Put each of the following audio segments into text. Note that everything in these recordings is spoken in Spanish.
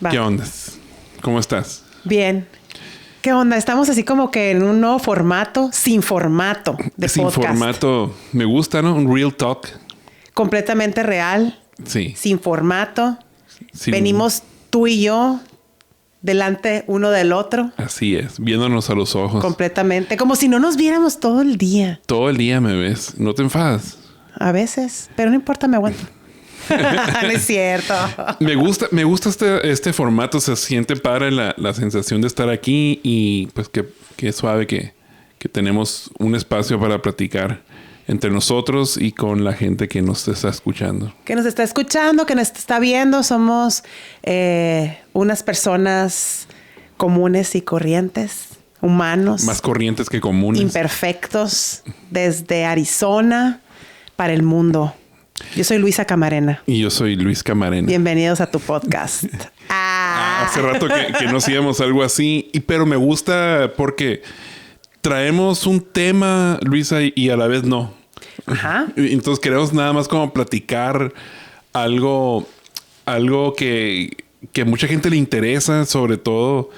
Va. ¿Qué onda? ¿Cómo estás? Bien. ¿Qué onda? Estamos así como que en un nuevo formato, sin formato de Sin podcast. formato, me gusta, ¿no? Un real talk. Completamente real, Sí. sin formato. Sin- Venimos tú y yo delante uno del otro. Así es, viéndonos a los ojos. Completamente. Como si no nos viéramos todo el día. Todo el día me ves. No te enfadas. A veces. Pero no importa, me aguanto. No es cierto. Me gusta este formato. Se siente padre la sensación de estar aquí y pues que suave que tenemos un espacio para platicar entre nosotros y con la gente que nos está escuchando. Que nos está escuchando, que nos está viendo. Somos unas personas comunes y corrientes, humanos. Más corrientes que comunes. Imperfectos, desde Arizona para el mundo. Yo soy Luisa Camarena. Y yo soy Luis Camarena. Bienvenidos a tu podcast. Hace rato que no hacíamos algo así, pero me gusta porque traemos un tema, Luisa, y a la vez no. Ajá. Entonces queremos nada más como platicar algo que mucha gente le interesa, sobre todo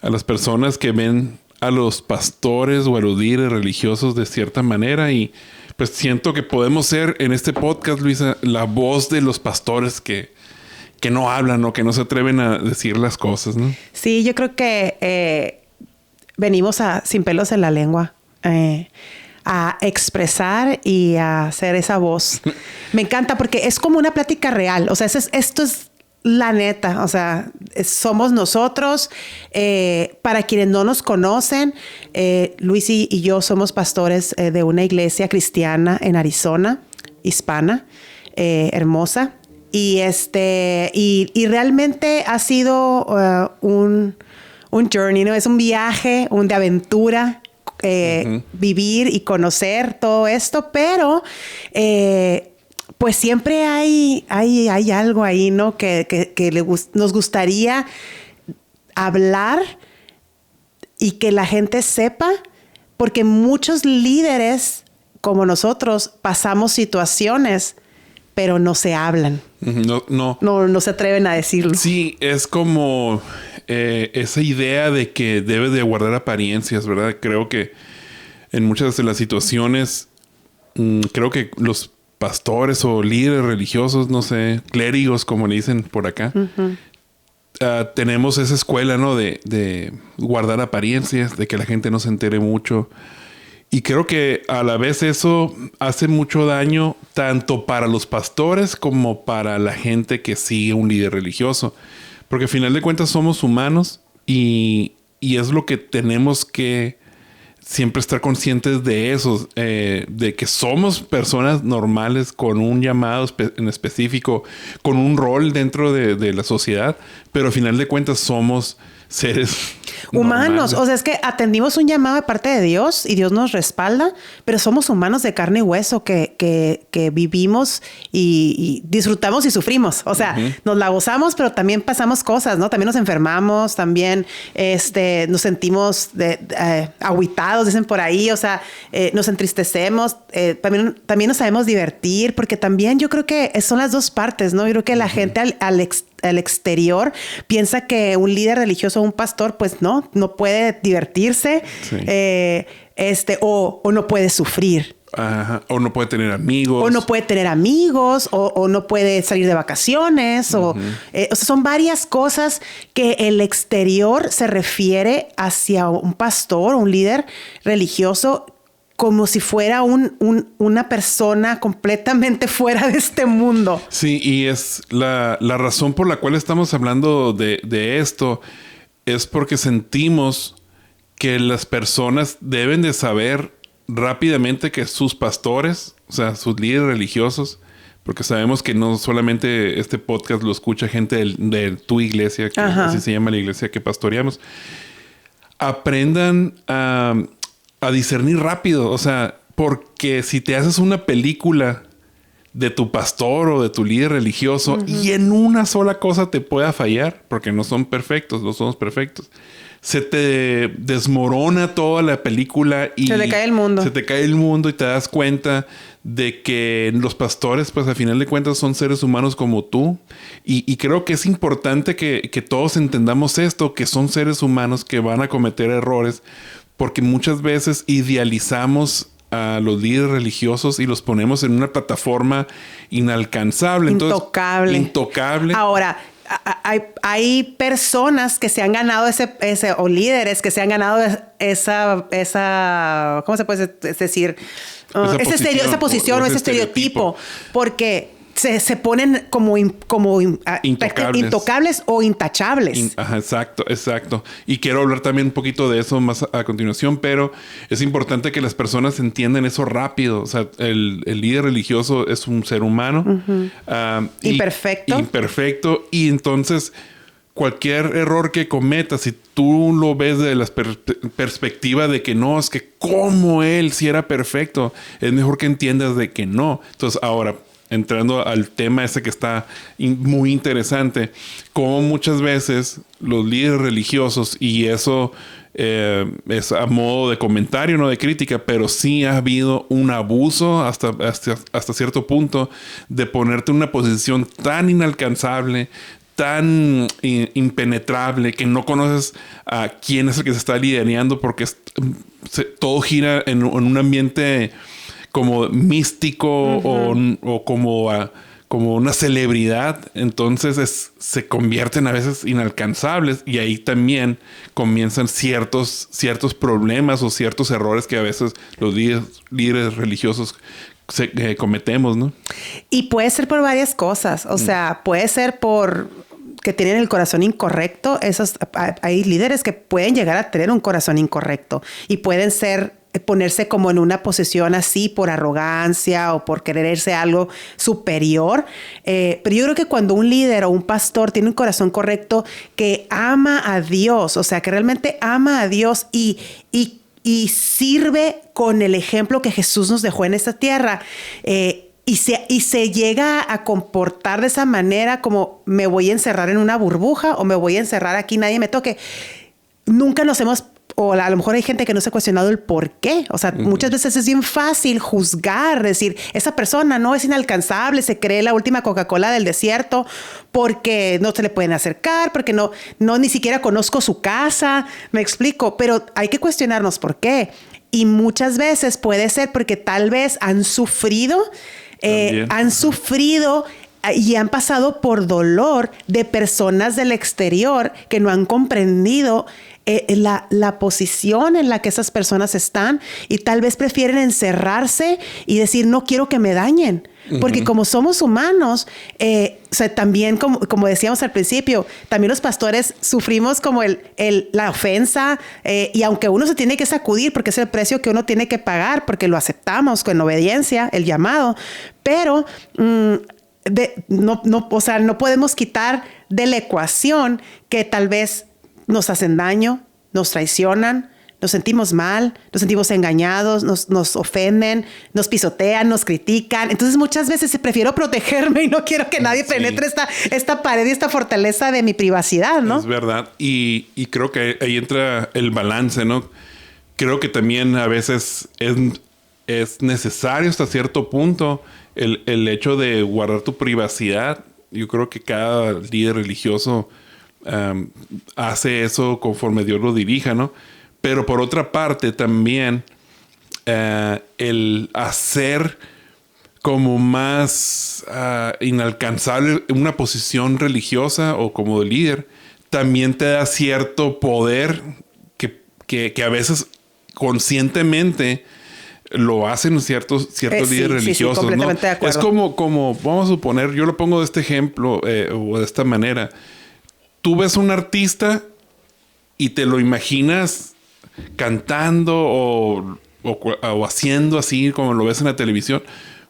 a las personas que ven a los pastores o a los líderes religiosos de cierta manera. Y pues siento que podemos ser en este podcast, Luisa, la voz de los pastores que no hablan o que no se atreven a decir las cosas, ¿no? Sí, yo creo que venimos sin pelos en la lengua a expresar y a hacer esa voz. Me encanta porque es como una plática real. O sea, esto es la neta. O sea, somos nosotros. Para quienes no nos conocen, Luis y yo somos pastores de una iglesia cristiana en Arizona, hispana, hermosa. Y realmente ha sido un journey, ¿no? Es un viaje, de aventura, vivir y conocer todo esto, pero pues siempre hay algo ahí, ¿no? Que nos gustaría hablar y que la gente sepa, porque muchos líderes como nosotros pasamos situaciones, pero no se hablan. No se atreven a decirlo. Sí, es como esa idea de que debes de guardar apariencias, ¿verdad? Creo que en muchas de las situaciones, creo que los pastores o líderes religiosos, no sé, clérigos, como le dicen por acá, tenemos esa escuela, ¿no? De guardar apariencias, de que la gente no se entere mucho. Y creo que a la vez eso hace mucho daño tanto para los pastores como para la gente que sigue un líder religioso. Porque al final de cuentas somos humanos y es lo que tenemos que siempre estar conscientes de eso, de que somos personas normales con un llamado en específico, con un rol dentro de la sociedad, pero al final de cuentas somos seres humanos. normales. O sea, es que atendimos un llamado de parte de Dios y Dios nos respalda, pero somos humanos de carne y hueso que vivimos y disfrutamos y sufrimos. O sea, nos la gozamos, pero también pasamos cosas, ¿no? También nos enfermamos, también nos sentimos agüitados, dicen por ahí. O sea, nos entristecemos, también nos sabemos divertir, porque también yo creo que son las dos partes, ¿no? Yo creo que la gente al exterior piensa que un líder religioso o un pastor, pues no puede divertirse, sí. O no puede sufrir. Ajá. O no puede tener amigos. O no puede tener amigos, o no puede salir de vacaciones, o sea, son varias cosas que el exterior se refiere hacia un pastor o un líder religioso como si fuera una persona completamente fuera de este mundo. Sí, y es la razón por la cual estamos hablando de esto es porque sentimos que las personas deben de saber rápidamente que sus pastores, o sea, sus líderes religiosos, porque sabemos que no solamente este podcast lo escucha gente de tu iglesia, que así se llama la iglesia que pastoreamos, aprendan a discernir rápido. O sea, porque si te haces una película de tu pastor o de tu líder religioso y en una sola cosa te pueda fallar, porque no son perfectos, no somos perfectos. Se te desmorona toda la película y se te cae el mundo. Se te cae el mundo y te das cuenta de que los pastores, pues al final de cuentas son seres humanos como tú. Y creo que es importante que todos entendamos esto, que son seres humanos que van a cometer errores, porque muchas veces idealizamos a los líderes religiosos y los ponemos en una plataforma inalcanzable. Intocable. Entonces, intocable. Ahora, hay personas que se han ganado o líderes que se han ganado esa ¿cómo se puede decir? Esa posición o ese estereotipo. Porque se ponen como intocables o intachables. Exacto. Y quiero hablar también un poquito de eso más a continuación, pero es importante que las personas entiendan eso rápido. O sea, el líder religioso es un ser humano. Imperfecto. Y entonces, cualquier error que cometa, si tú lo ves desde la perspectiva de que no, es que como él si era perfecto, es mejor que entiendas de que no. Entonces, ahora, entrando al tema ese que está muy interesante, como muchas veces los líderes religiosos, y eso es a modo de comentario, no de crítica, pero sí ha habido un abuso hasta cierto punto de ponerte en una posición tan inalcanzable, tan impenetrable, que no conoces a quién es el que se está liderando, porque todo gira en un ambiente como místico o como una celebridad. Entonces se convierten a veces inalcanzables y ahí también comienzan ciertos problemas o ciertos errores que a veces los líderes religiosos cometemos, ¿no? Y puede ser por varias cosas. O sea, puede ser por que tienen el corazón incorrecto. Hay líderes que pueden llegar a tener un corazón incorrecto y pueden ponerse como en una posición así por arrogancia o por quererse algo superior. Pero yo creo que cuando un líder o un pastor tiene un corazón correcto, que ama a Dios, o sea, que realmente ama a Dios y sirve con el ejemplo que Jesús nos dejó en esta tierra, y se llega a comportar de esa manera, como me voy a encerrar en una burbuja o me voy a encerrar aquí, nadie me toque. Nunca nos hemos... O a lo mejor hay gente que no se ha cuestionado el por qué. O sea, muchas veces es bien fácil juzgar, decir, esa persona no es inalcanzable, se cree la última Coca-Cola del desierto porque no se le pueden acercar, porque no ni siquiera conozco su casa. Me explico, pero hay que cuestionarnos por qué. Y muchas veces puede ser porque tal vez han sufrido y han pasado por dolor de personas del exterior que no han comprendido la posición en la que esas personas están y tal vez prefieren encerrarse y decir, no quiero que me dañen. Porque como somos humanos, o sea, también como decíamos al principio, también los pastores sufrimos como la ofensa, y aunque uno se tiene que sacudir porque es el precio que uno tiene que pagar porque lo aceptamos con obediencia, el llamado, pero o sea, no podemos quitar de la ecuación que tal vez nos hacen daño, nos traicionan, nos sentimos mal, nos sentimos engañados, nos ofenden, nos pisotean, nos critican. Entonces muchas veces prefiero protegerme y no quiero que nadie penetre esta pared y esta fortaleza de mi privacidad, ¿no? Es verdad. Y creo que ahí entra el balance, ¿no? Creo que también a veces es necesario hasta cierto punto el hecho de guardar tu privacidad. Yo creo que cada líder religioso hace eso conforme Dios lo dirija, ¿no? Pero por otra parte también el hacer como más inalcanzable una posición religiosa o como de líder también te da cierto poder que a veces conscientemente lo hacen ciertos líderes religiosos, sí, completamente, ¿no? De acuerdo. Es como, vamos a suponer, yo lo pongo de este ejemplo o de esta manera. Tú ves un artista y te lo imaginas cantando o haciendo así como lo ves en la televisión.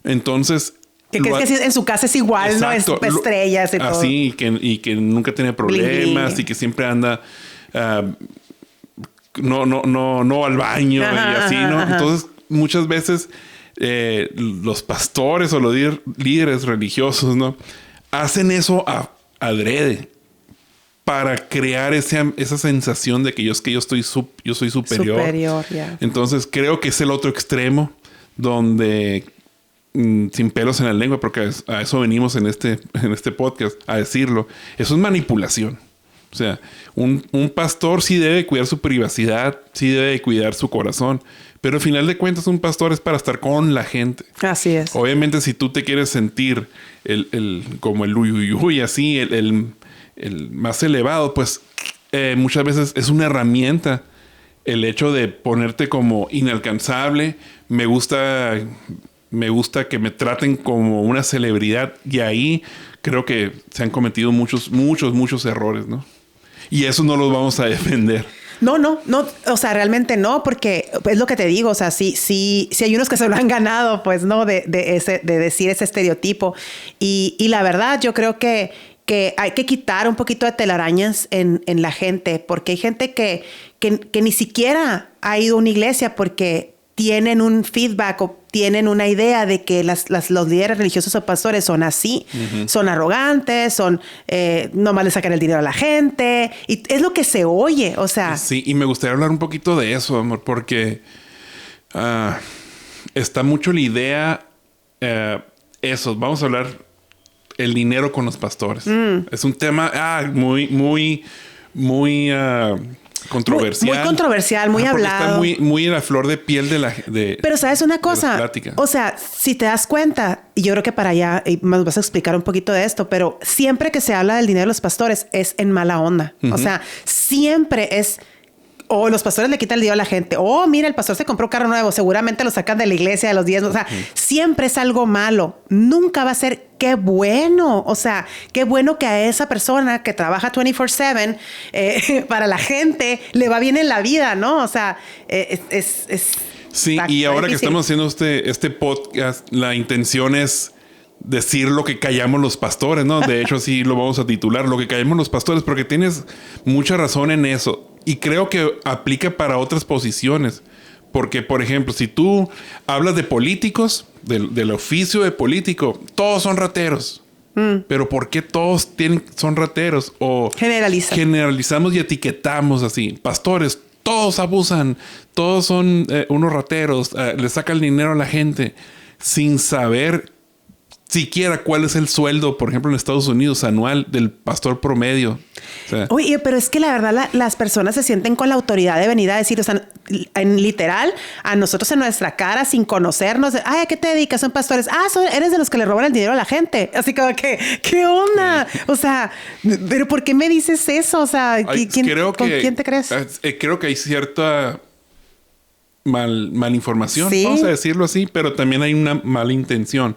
Entonces... Que crees que en su casa es igual, exacto, ¿no? Es estrellas y todo. Así, y que nunca tiene problemas y que siempre anda... no al baño y así, ¿no? Entonces, muchas veces los pastores o los líderes religiosos, ¿no? Hacen eso adrede para crear esa sensación de que yo soy superior. Yeah. Entonces creo que es el otro extremo donde sin pelos en la lengua, porque a eso venimos en este podcast, a decirlo. Eso es manipulación. O sea, un pastor sí debe cuidar su privacidad, sí debe cuidar su corazón, pero al final de cuentas un pastor es para estar con la gente. Así es. Obviamente si tú te quieres sentir como el uyuyuy, así, el más elevado, pues muchas veces es una herramienta el hecho de ponerte como inalcanzable. Me gusta que me traten como una celebridad, y ahí creo que se han cometido muchos errores, ¿no? Y eso no los vamos a defender. No, o sea, realmente no, porque es lo que te digo, o sea, sí hay unos que se lo han ganado, pues, ¿no? De decir ese estereotipo. Y la verdad, yo creo que hay que quitar un poquito de telarañas en la gente, porque hay gente que ni siquiera ha ido a una iglesia porque tienen un feedback o tienen una idea de que los líderes religiosos o pastores son así, son arrogantes, nomás le sacan el dinero a la gente, y es lo que se oye, o sea. Sí, y me gustaría hablar un poquito de eso, amor, porque está mucho la idea, vamos a hablar el dinero con los pastores. Es un tema muy controversial. Muy controversial, muy hablado. Está muy en la flor de piel Pero ¿sabes una cosa? O sea, si te das cuenta, y yo creo que para allá me vas a explicar un poquito de esto, pero siempre que se habla del dinero de los pastores es en mala onda. O sea, siempre es... los pastores le quitan el dinero a la gente. Mira, el pastor se compró un carro nuevo. Seguramente lo sacan de la iglesia de los 10. O sea, siempre es algo malo. Nunca va a ser qué bueno. O sea, qué bueno que a esa persona que trabaja 24/7 para la gente le va bien en la vida, ¿no? O sea, Sí, y ahora difícil. Que estamos haciendo este podcast, la intención es decir lo que callamos los pastores, ¿no? De hecho, así lo vamos a titular, lo que callamos los pastores, porque tienes mucha razón en eso. Y creo que aplica para otras posiciones. Porque, por ejemplo, si tú hablas de políticos, del oficio de político, todos son rateros. Pero ¿por qué todos son rateros? O generalizamos y etiquetamos así. Pastores, todos abusan, todos son unos rateros, le sacan el dinero a la gente sin saber siquiera cuál es el sueldo, por ejemplo, en Estados Unidos anual del pastor promedio. O sea, oye, pero es que la verdad las personas se sienten con la autoridad de venir a decir, o sea, en literal, a nosotros en nuestra cara, sin conocernos, ¿a qué te dedicas? Son pastores. Eres de los que le roban el dinero a la gente. Así como que, ¿qué onda? O sea, ¿pero por qué me dices eso? O sea, ¿con quién te crees? Creo que hay cierta malinformación, ¿sí? Vamos a decirlo así, pero también hay una mala intención.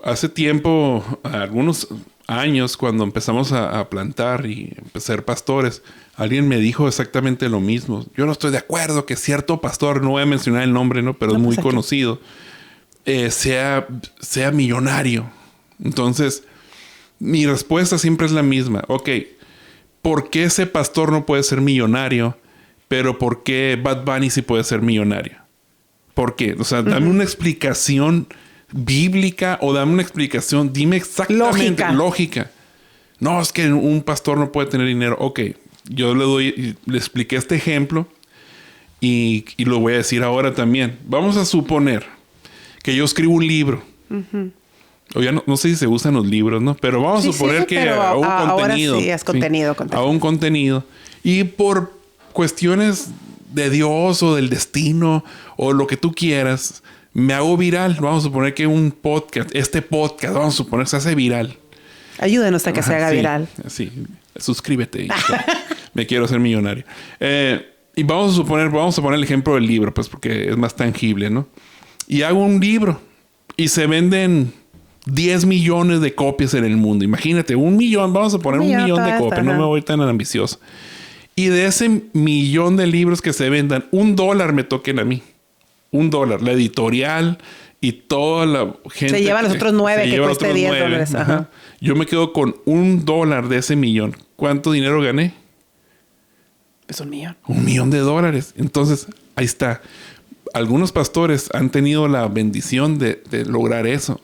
Hace tiempo, algunos años, cuando empezamos a plantar y ser pastores, alguien me dijo exactamente lo mismo. Yo no estoy de acuerdo que cierto pastor, no voy a mencionar el nombre, ¿no? Pero es muy conocido, sea millonario. Entonces, mi respuesta siempre es la misma. Ok, ¿por qué ese pastor no puede ser millonario? Pero ¿por qué Bad Bunny sí puede ser millonario? ¿Por qué? O sea, dame una explicación bíblica o dame una explicación, dime exactamente lógica. No, es que un pastor no puede tener dinero. Ok, yo le expliqué este ejemplo y lo voy a decir ahora también. Vamos a suponer que yo escribo un libro. O ya no sé si se usan los libros, ¿no? Pero vamos a suponer que hago un contenido. Ahora sí es contenido. Hago un contenido. Y por cuestiones de Dios o del destino o lo que tú quieras, me hago viral. Vamos a suponer que este podcast, vamos a suponer que se hace viral. Ayúdenos a que se haga viral. Sí, suscríbete. Me quiero hacer millonario. Y vamos a poner el ejemplo del libro, pues porque es más tangible, ¿no? Y hago un libro y se venden 10 millones de copias en el mundo. Imagínate, 1 millón, vamos a poner 1 millón de copias. No me voy tan ambicioso. Y de ese millón de libros que se vendan, $1 me toquen a mí. $1. La editorial y toda la gente. Se lleva los otros 9 que cueste $10. Ajá. Yo me quedo con $1 de ese millón. ¿Cuánto dinero gané? Es $1 millón. $1 millón. Entonces, ahí está. algunos pastores han tenido la bendición de lograr eso.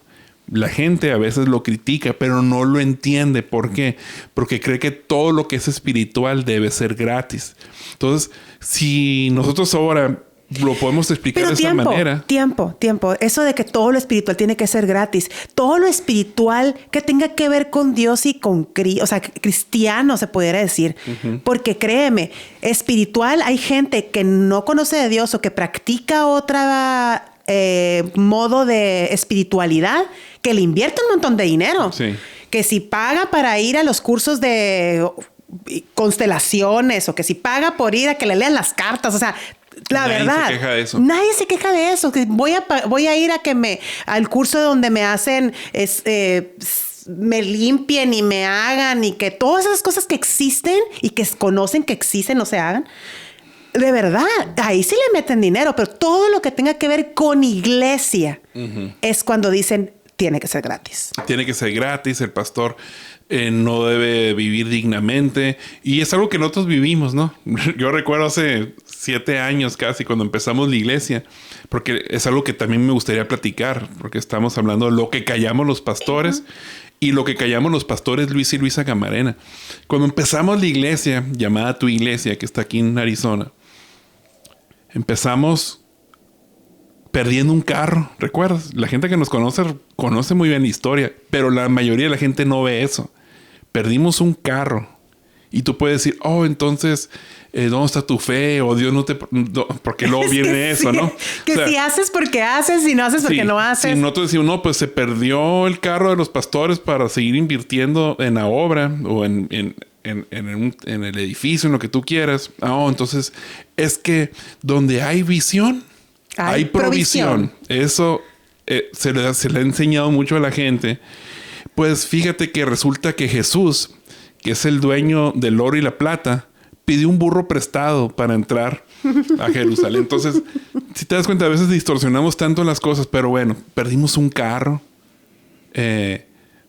La gente a veces lo critica, pero no lo entiende. ¿Por qué? Porque cree que todo lo que es espiritual debe ser gratis. Entonces, si nosotros ahora lo podemos explicar de esa manera. Tiempo. Eso de que todo lo espiritual tiene que ser gratis. Todo lo espiritual que tenga que ver con Dios y con cristiano, se pudiera decir. Uh-huh. Porque créeme, espiritual hay gente que no conoce de Dios o que practica otra modo de espiritualidad que le invierte un montón de dinero. Sí. Que si paga para ir a los cursos de constelaciones o que si paga por ir a que le lean las cartas, o sea, nadie verdad. Se queja de eso. Nadie se queja de eso. Voy a ir al curso donde me hacen me limpien y me hagan y que todas esas cosas que existen y que conocen que existen no se hagan. De verdad, ahí sí le meten dinero, pero todo lo que tenga que ver con iglesia uh-huh. es cuando dicen tiene que ser gratis. Tiene que ser gratis, el pastor no debe vivir dignamente y es algo que nosotros vivimos, ¿no? Yo recuerdo hace 7 años casi cuando empezamos la iglesia, porque es algo que también me gustaría platicar, porque estamos hablando de lo que callamos los pastores uh-huh. y lo que callamos los pastores Luis y Luisa Camarena. Cuando empezamos la iglesia, llamada Tu Iglesia, que está aquí en Arizona, empezamos perdiendo un carro. ¿Recuerdas? La gente que nos conoce muy bien la historia, pero la mayoría de la gente no ve eso. Perdimos un carro. Y tú puedes decir, entonces, ¿dónde está tu fe? O Dios no te... porque luego viene eso, ¿no? Que si haces porque haces, y no haces porque no haces. Si nosotros decimos, no, pues se perdió el carro de los pastores para seguir invirtiendo en la obra o en el edificio, en lo que tú quieras. Entonces, es que donde hay visión, hay provisión. Eso se le ha enseñado mucho a la gente. Pues fíjate que resulta que Jesús, que es el dueño del oro y la plata, pidió un burro prestado para entrar a Jerusalén. Entonces, si te das cuenta, a veces distorsionamos tanto las cosas, pero bueno, perdimos un carro.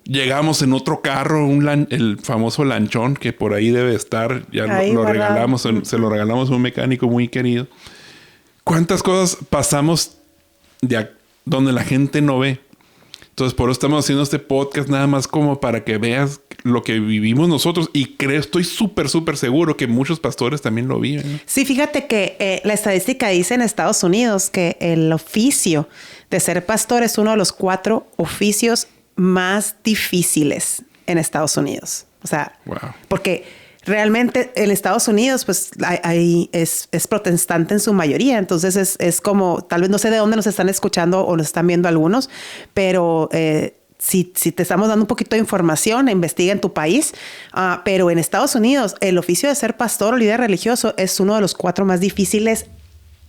Llegamos en otro carro, el famoso lanchón, que por ahí debe estar. Ya lo regalamos, se lo regalamos a un mecánico muy querido. ¿Cuántas cosas pasamos donde la gente no ve? Entonces, por eso estamos haciendo este podcast nada más como para que veas lo que vivimos nosotros. Y estoy súper seguro que muchos pastores también lo viven, ¿no? Sí, fíjate que la estadística dice en Estados Unidos que el oficio de ser pastor es uno de los 4 oficios más difíciles en Estados Unidos. O sea, wow. Porque realmente en Estados Unidos, pues, es protestante en su mayoría. Entonces, es como, tal vez no sé de dónde nos están escuchando o nos están viendo algunos, pero si te estamos dando un poquito de información, investiga en tu país. Pero en Estados Unidos, el oficio de ser pastor o líder religioso es uno de los 4 más difíciles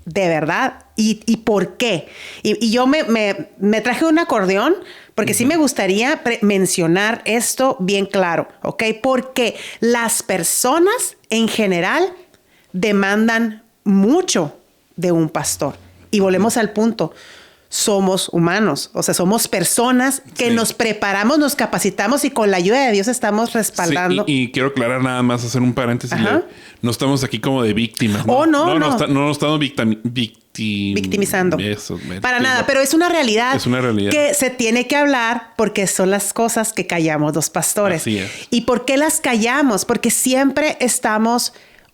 de verdad. ¿Y por qué? Y yo me traje un acordeón porque sí me gustaría mencionar esto bien claro, ¿ok? Porque las personas en general demandan mucho de un pastor. Y volvemos al punto. Somos humanos, o sea, somos personas que nos preparamos, nos capacitamos y con la ayuda de Dios estamos respaldando. Sí, y quiero aclarar nada más, hacer un paréntesis. No estamos aquí como de víctimas, ¿no? No nos estamos victimizando. Eso, para nada, pero es una realidad. Es una realidad que se tiene que hablar porque son las cosas que callamos los pastores. Así es. ¿Y por qué las callamos? Porque siempre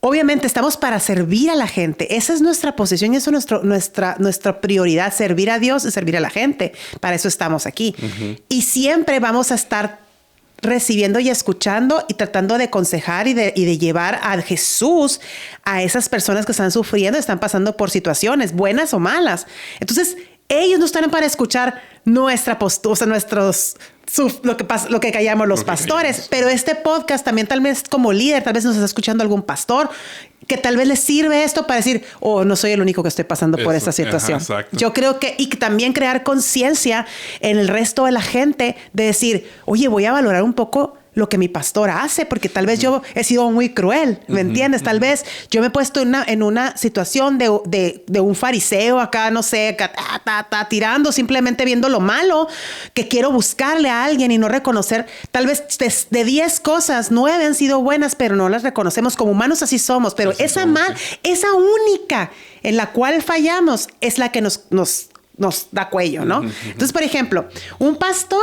obviamente estamos para servir a la gente. Esa es nuestra posición y eso es nuestra prioridad, servir a Dios y servir a la gente. Para eso estamos aquí. Uh-huh. Y siempre vamos a estar recibiendo y escuchando y tratando de aconsejar y de llevar a Jesús a esas personas que están sufriendo, están pasando por situaciones buenas o malas. Entonces, ellos no están para escuchar nuestra postura, o sea, lo que callamos los pastores. Pero este podcast también, tal vez como líder, tal vez nos está escuchando algún pastor que tal vez les sirve esto para decir, no soy el único que estoy pasando por esta situación. Yo creo que, y también crear conciencia en el resto de la gente de decir, oye, voy a valorar un poco lo que mi pastor hace, porque tal vez yo he sido muy cruel, ¿me entiendes? Tal vez yo me he puesto en una situación de un fariseo acá, no sé, acá, tirando, simplemente viendo lo malo, que quiero buscarle a alguien y no reconocer. Tal vez de 10 cosas, 9 han sido buenas, pero no las reconocemos. Como humanos así somos, pero Así esa somos, esa única en la cual fallamos es la que nos da cuello, ¿no? Entonces, por ejemplo, un pastor...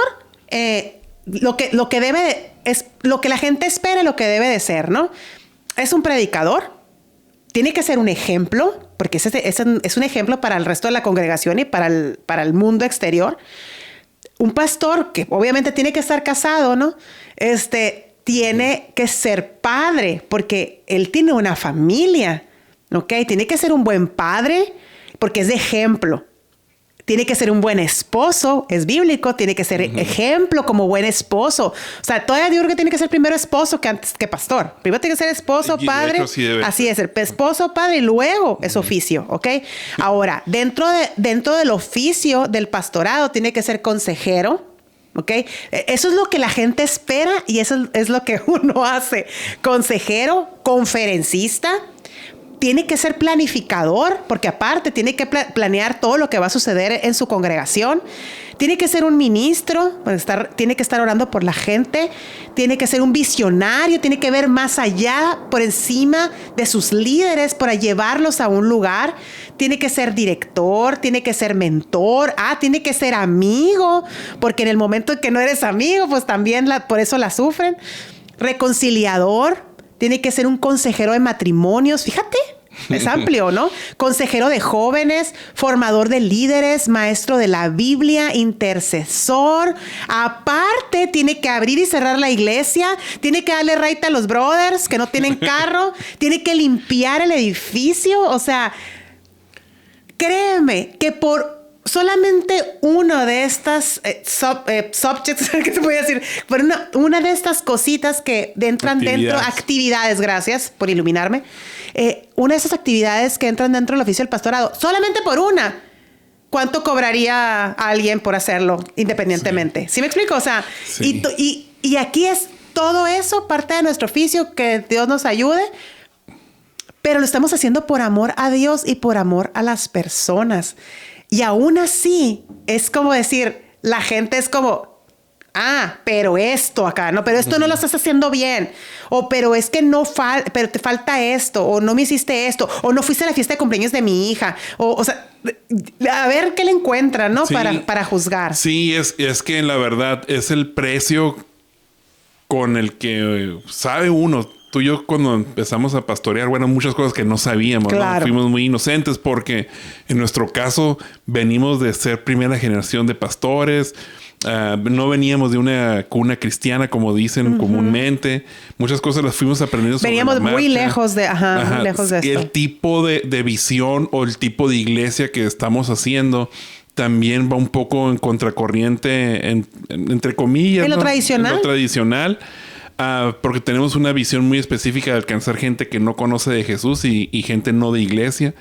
lo que debe es lo que la gente espera, lo que debe de ser, ¿no? Es un predicador, tiene que ser un ejemplo, porque es un ejemplo para el resto de la congregación y para el mundo exterior. Un pastor que obviamente tiene que estar casado, ¿no? Tiene que ser padre, porque él tiene una familia, ¿ok? Tiene que ser un buen padre, porque es de ejemplo. Tiene que ser un buen esposo, es bíblico, tiene que ser ejemplo como buen esposo. O sea, todavía digo que tiene que ser primero esposo que antes que pastor. Primero tiene que ser esposo, padre. Hecho, sí así es, el esposo, padre y luego es oficio, ¿ok? Ahora, dentro del oficio del pastorado tiene que ser consejero. ¿Ok? Eso es lo que la gente espera y eso es lo que uno hace. Consejero, conferencista. Tiene que ser planificador, porque aparte tiene que planear todo lo que va a suceder en su congregación. Tiene que ser un ministro, tiene que estar orando por la gente. Tiene que ser un visionario, tiene que ver más allá, por encima de sus líderes, para llevarlos a un lugar. Tiene que ser director, tiene que ser mentor. Tiene que ser amigo, porque en el momento en que no eres amigo, pues también por eso la sufren. Reconciliador. Tiene que ser un consejero de matrimonios. Fíjate, es amplio, ¿no? Consejero de jóvenes, formador de líderes, maestro de la Biblia, intercesor. Aparte, tiene que abrir y cerrar la iglesia. Tiene que darle raite a los brothers que no tienen carro. Tiene que limpiar el edificio. O sea, créeme que por solamente una de estas subjects, ¿qué se puede decir? Por una de estas cositas que entran dentro, actividades, gracias por iluminarme, una de esas actividades que entran dentro del oficio del pastorado, solamente por una, ¿cuánto cobraría alguien por hacerlo independientemente? ¿Sí me explico? O sea, sí. Y aquí es todo eso, parte de nuestro oficio, que Dios nos ayude, pero lo estamos haciendo por amor a Dios y por amor a las personas. Y aún así, es como decir, la gente es como, pero esto acá, no, pero esto no lo estás haciendo bien. O, pero es que pero te falta esto, o no me hiciste esto, o no fuiste a la fiesta de cumpleaños de mi hija. O sea, a ver qué le encuentran, ¿no? Sí, para juzgar. Sí, es que la verdad es el precio con el que sabe uno. Tú y yo cuando empezamos a pastorear, bueno, muchas cosas que no sabíamos, claro, ¿no? Fuimos muy inocentes porque en nuestro caso venimos de ser primera generación de pastores. No veníamos de una cuna cristiana, como dicen comúnmente. Muchas cosas las fuimos aprendiendo sobre veníamos la marcha. Muy lejos de esto. Y el tipo de visión o el tipo de iglesia que estamos haciendo también va un poco en contracorriente, entre comillas. En lo tradicional. En lo tradicional. Porque tenemos una visión muy específica de alcanzar gente que no conoce de Jesús y gente no de iglesia.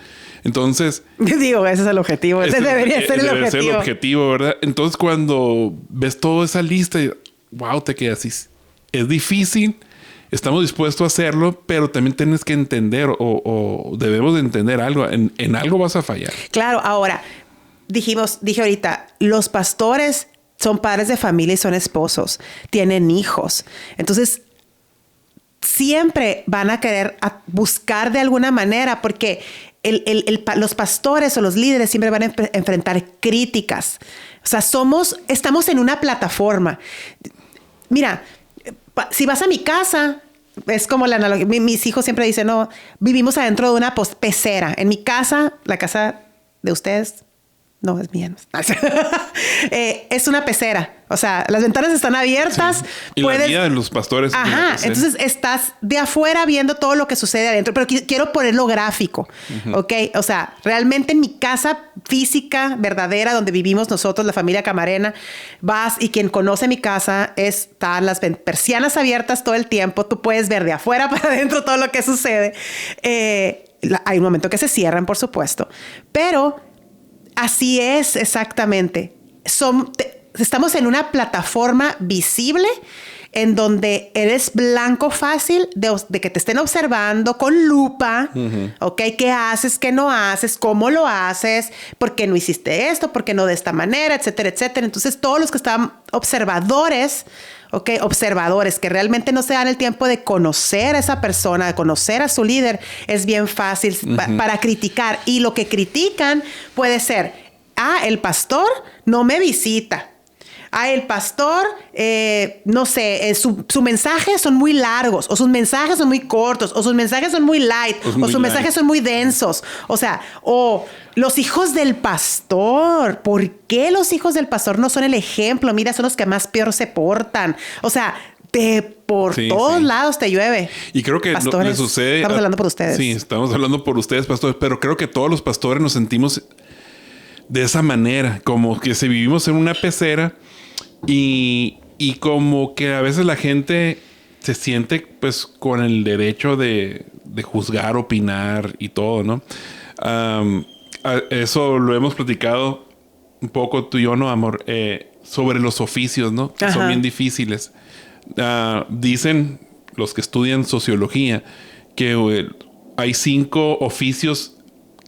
Entonces... Digo, ese es el objetivo. Ese debería ser el objetivo. Ser el objetivo, ¿verdad? Entonces, cuando ves toda esa lista, wow, te quedas así. Es difícil. Estamos dispuestos a hacerlo, pero también tienes que entender o debemos de entender algo. En algo vas a fallar. Claro. Ahora, dije ahorita, los pastores... son padres de familia y son esposos. Tienen hijos. Entonces, siempre van a querer buscar de alguna manera porque los pastores o los líderes siempre van a enfrentar críticas. O sea, estamos en una plataforma. Mira, si vas a mi casa, es como la analogía. Mis hijos siempre dicen, no, vivimos adentro de una pecera. En mi casa, la casa de ustedes... No, es mía. Es una pecera. O sea, las ventanas están abiertas. Sí. Y la vida de los pastores. Entonces estás de afuera viendo todo lo que sucede adentro. Pero quiero ponerlo gráfico. ¿Ok? O sea, realmente en mi casa física, verdadera, donde vivimos nosotros, la familia Camarena, vas y quien conoce mi casa están las persianas abiertas todo el tiempo. Tú puedes ver de afuera para adentro todo lo que sucede. Hay un momento que se cierran, por supuesto. Pero... así es exactamente. Estamos en una plataforma visible en donde eres blanco fácil de que te estén observando con lupa, ¿ok? ¿Qué haces, qué no haces, cómo lo haces, por qué no hiciste esto, por qué no de esta manera, etcétera, etcétera? Entonces, todos los que estaban observadores, ¿ok? Observadores que realmente no se dan el tiempo de conocer a esa persona, de conocer a su líder, es bien fácil para criticar. Y lo que critican puede ser, el pastor no me visita. El pastor, no sé, su mensaje son muy largos, o sus mensajes son muy cortos, o sus mensajes son muy light, o sus mensajes son muy densos. O sea, los hijos del pastor. ¿Por qué los hijos del pastor no son el ejemplo? Mira, son los que más peor se portan. O sea, por todos lados te llueve. Y creo que le sucede. Estamos hablando por ustedes. Sí, estamos hablando por ustedes, pastores, pero creo que todos los pastores nos sentimos de esa manera, como que si vivimos en una pecera. Y como que a veces la gente se siente pues con el derecho de juzgar, opinar y todo, ¿no? Eso lo hemos platicado un poco tú y yo, ¿no, amor? Sobre los oficios, ¿no? Que son bien difíciles. Dicen los que estudian sociología que hay 5 oficios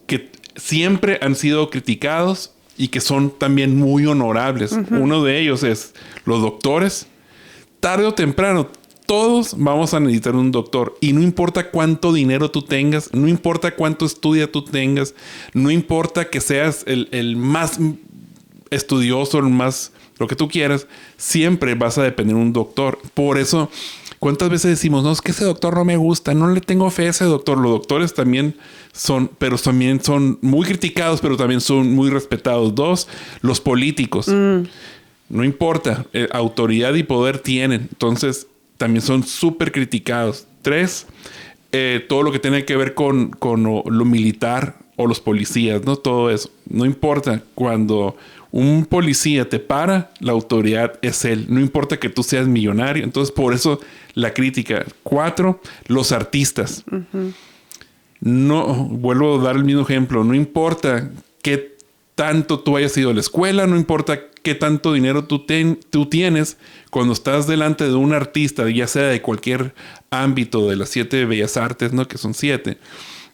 que siempre han sido criticados y que son también muy honorables. Uno de ellos es los doctores. Tarde o temprano, todos vamos a necesitar un doctor. Y no importa cuánto dinero tú tengas, no importa cuánto estudia tú tengas, no importa que seas el más estudioso, el más lo que tú quieras, siempre vas a depender de un doctor. Por eso, ¿cuántas veces decimos, no, es que ese doctor no me gusta, no le tengo fe a ese doctor? Los doctores también son muy criticados, pero también son muy respetados. 2, los políticos. No importa, autoridad y poder tienen. Entonces, también son súper criticados. 3, todo lo que tiene que ver con lo militar o los policías, ¿no? Todo eso. No importa, cuando un policía te para, la autoridad es él. No importa que tú seas millonario. Entonces, por eso la crítica. 4, los artistas. No, vuelvo a dar el mismo ejemplo. No importa qué tanto tú hayas ido a la escuela, no importa qué tanto dinero tú tienes, cuando estás delante de un artista, ya sea de cualquier ámbito de las 7 bellas artes, ¿no? Que son 7.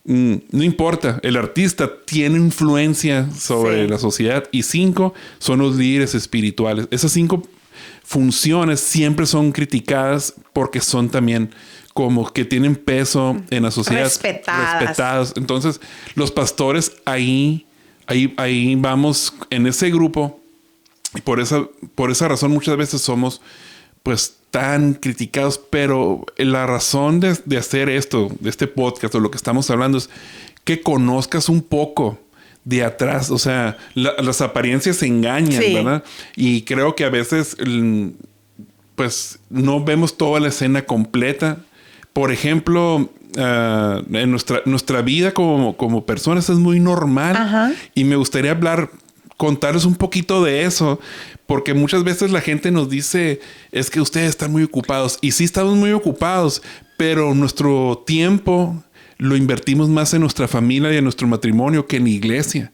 No importa, el artista tiene influencia sobre la sociedad. Y 5 son los líderes espirituales. Esas 5 funciones siempre son criticadas porque son también como que tienen peso en la sociedad. Respetadas. Entonces, los pastores ahí vamos en ese grupo. Y por esa razón muchas veces somos pues tan criticados, pero la razón de hacer esto, de este podcast o lo que estamos hablando es que conozcas un poco de atrás. O sea, las apariencias engañan, ¿verdad? Y creo que a veces pues no vemos toda la escena completa. Por ejemplo, en nuestra vida como personas es muy normal. Y me gustaría contarles un poquito de eso, porque muchas veces la gente nos dice, es que ustedes están muy ocupados. Y sí estamos muy ocupados, pero nuestro tiempo lo invertimos más en nuestra familia y en nuestro matrimonio que en la iglesia.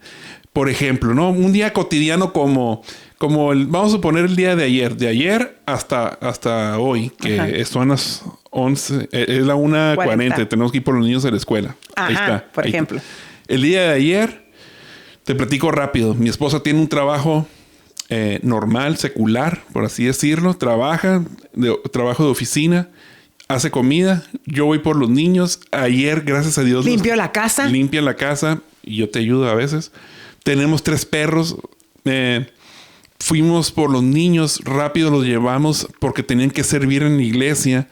Por ejemplo, ¿no? Un día cotidiano como vamos a suponer el día de ayer hasta hoy, que son las 11, es la 1:40, tenemos que ir por los niños a la escuela. Ahí está. Por ejemplo. El día de ayer, te platico rápido. Mi esposa tiene un trabajo normal, secular, por así decirlo. Trabajo de oficina, hace comida. Yo voy por los niños. Ayer, gracias a Dios, limpia la casa y yo te ayudo a veces. Tenemos 3 perros. Fuimos por los niños, rápido los llevamos porque tenían que servir en la iglesia.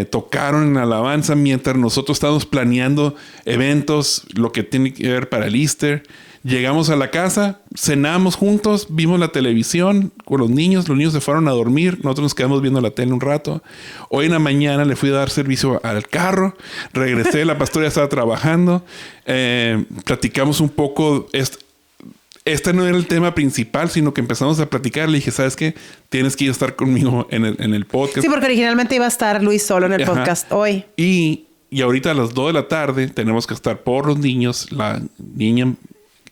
Tocaron en alabanza mientras nosotros estábamos planeando eventos, lo que tiene que ver para el Easter. Llegamos a la casa, cenamos juntos, vimos la televisión con los niños se fueron a dormir, nosotros nos quedamos viendo la tele un rato. Hoy en la mañana le fui a dar servicio al carro, regresé, la pastora ya estaba trabajando, platicamos un poco. Este no era el tema principal, sino que empezamos a platicar. Le dije, ¿sabes qué? Tienes que ir a estar conmigo en el podcast. Sí, porque originalmente iba a estar Luis solo en el podcast hoy. Y ahorita a las 2 de la tarde tenemos que estar por los niños. La niña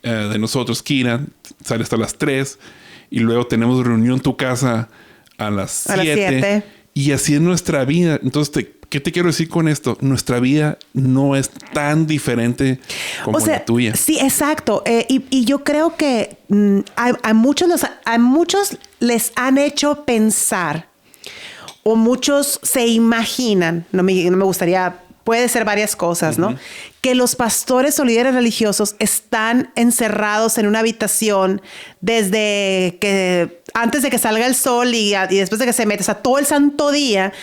de nosotros, Kira, sale hasta las 3. Y luego tenemos reunión en tu casa a las 7. Y así es nuestra vida. Entonces, ¿qué te quiero decir con esto? Nuestra vida no es tan diferente como la tuya. Sí, exacto. Y yo creo que a muchos les han hecho pensar, o muchos se imaginan, no me gustaría, puede ser varias cosas, ¿no? Que los pastores o líderes religiosos están encerrados en una habitación desde que antes de que salga el sol y después de que se mete, o sea, todo el santo día,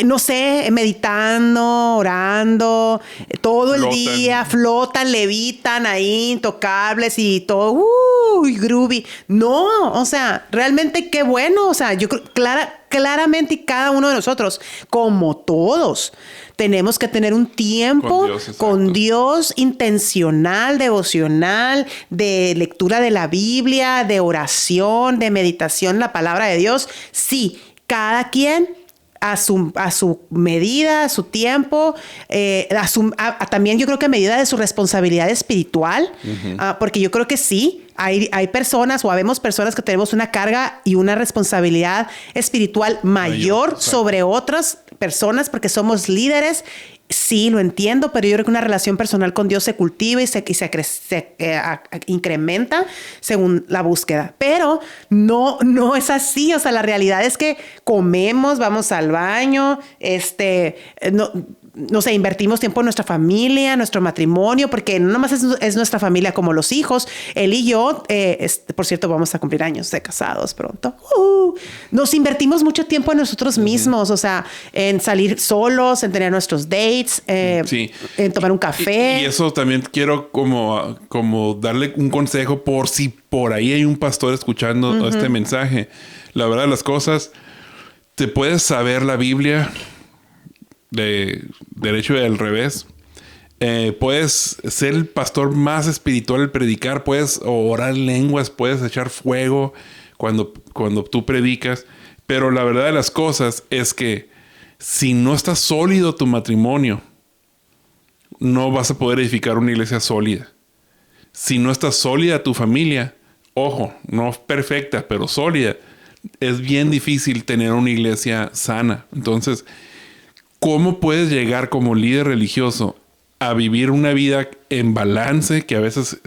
no sé, meditando, orando, todo el día, flotan, levitan ahí, intocables y todo, groovy. No, o sea, realmente qué bueno, o sea, yo creo claramente y cada uno de nosotros, como todos, tenemos que tener un tiempo con Dios intencional, devocional, de lectura de la Biblia, de oración, de meditación, la palabra de Dios. Sí, cada quien a su medida, a su tiempo, también yo creo que a medida de su responsabilidad espiritual, porque yo creo que sí, hay personas o habemos personas que tenemos una carga y una responsabilidad espiritual mayor sobre otras personas porque somos líderes. Sí, lo entiendo, pero yo creo que una relación personal con Dios se cultiva y se incrementa según la búsqueda. Pero no es así. O sea, la realidad es que comemos, vamos al baño, no sé, invertimos tiempo en nuestra familia, nuestro matrimonio, porque no nomás es nuestra familia como los hijos. Él y yo, por cierto, vamos a cumplir años de casados pronto. Nos invertimos mucho tiempo en nosotros mismos, o sea, en salir solos, en tener nuestros dates, en tomar un café. Y eso también quiero como darle un consejo por si por ahí hay un pastor escuchando este mensaje. La verdad de las cosas, te puedes saber la Biblia de derecho y al revés. Puedes ser el pastor más espiritual al predicar, puedes orar lenguas, puedes echar fuego cuando tú predicas, pero la verdad de las cosas es que si no está sólido tu matrimonio, no vas a poder edificar una iglesia sólida. Si no está sólida tu familia, ojo, no perfecta, pero sólida, es bien difícil tener una iglesia sana. Entonces, ¿cómo puedes llegar como líder religioso a vivir una vida en balance, que a veces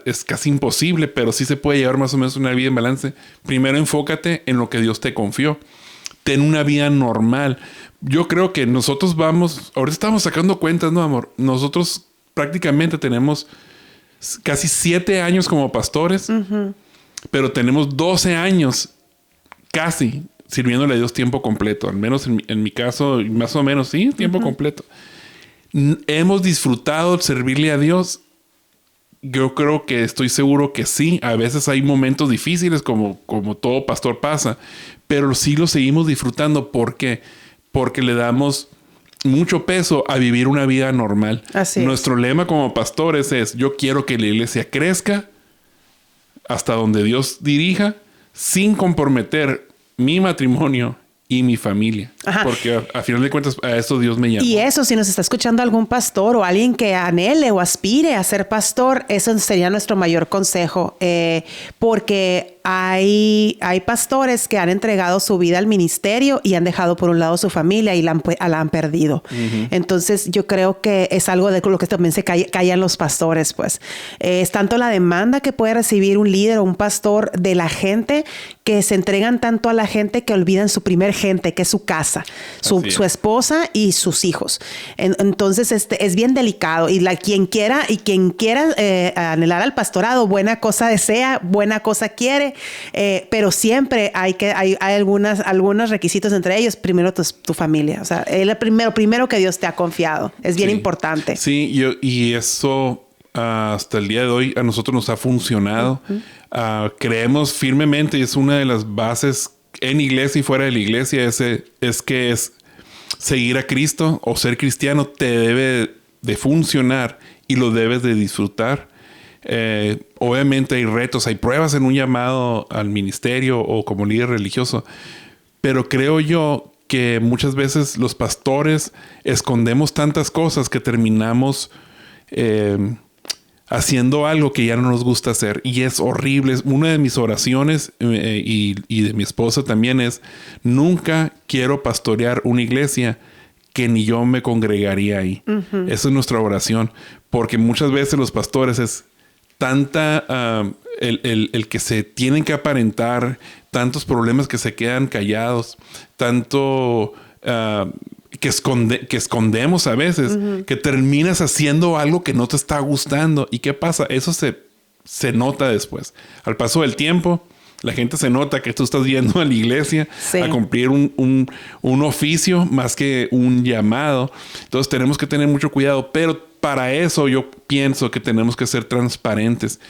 es casi imposible, pero sí se puede llevar más o menos una vida en balance? Primero enfócate en lo que Dios te confió. Ten una vida normal. Yo creo que nosotros ahorita estamos sacando cuentas, ¿no, amor? Nosotros prácticamente tenemos casi 7 años como pastores, pero tenemos 12 años casi sirviéndole a Dios tiempo completo. Al menos en mi caso, más o menos, sí, tiempo completo. ¿Hemos disfrutado servirle a Dios? Yo creo que estoy seguro que sí. A veces hay momentos difíciles como todo pastor pasa, pero sí lo seguimos disfrutando. ¿Por qué? Porque le damos mucho peso a vivir una vida normal. Nuestro lema como pastores es: yo quiero que la iglesia crezca hasta donde Dios dirija, sin comprometer mi matrimonio y mi familia. Porque a final de cuentas a eso Dios me llamó. Y eso, si nos está escuchando algún pastor o alguien que anhele o aspire a ser pastor, eso sería nuestro mayor consejo. Porque hay pastores que han entregado su vida al ministerio y han dejado por un lado su familia y la han perdido. Entonces yo creo que es algo de lo que también se callan los pastores, pues. Es tanto la demanda que puede recibir un líder o un pastor de la gente, que se entregan tanto a la gente que olvidan su primer gente, que es su casa, su esposa y sus hijos. Entonces es bien delicado, y quien quiera anhelar al pastorado, buena cosa desea, buena cosa quiere, pero siempre hay algunos requisitos, entre ellos primero tu familia. O sea, el primero que Dios te ha confiado. Es bien importante. Sí, y eso hasta el día de hoy a nosotros nos ha funcionado. Creemos firmemente, y es una de las bases en iglesia y fuera de la iglesia, es que seguir a Cristo o ser cristiano te debe de funcionar y lo debes de disfrutar. Obviamente hay retos, hay pruebas en un llamado al ministerio o como líder religioso, pero creo yo que muchas veces los pastores escondemos tantas cosas que terminamos haciendo algo que ya no nos gusta hacer. Y es horrible. Una de mis oraciones y de mi esposa también es: nunca quiero pastorear una iglesia que ni yo me congregaría ahí. Esa es nuestra oración. Porque muchas veces los pastores es tanta... el que se tienen que aparentar, tantos problemas que se quedan callados, tanto que escondemos a veces, que terminas haciendo algo que no te está gustando. ¿Y qué pasa? Eso se nota después. Al paso del tiempo, la gente se nota que tú estás yendo a la iglesia a cumplir un oficio más que un llamado. Entonces tenemos que tener mucho cuidado. Pero para eso yo pienso que tenemos que ser transparentes.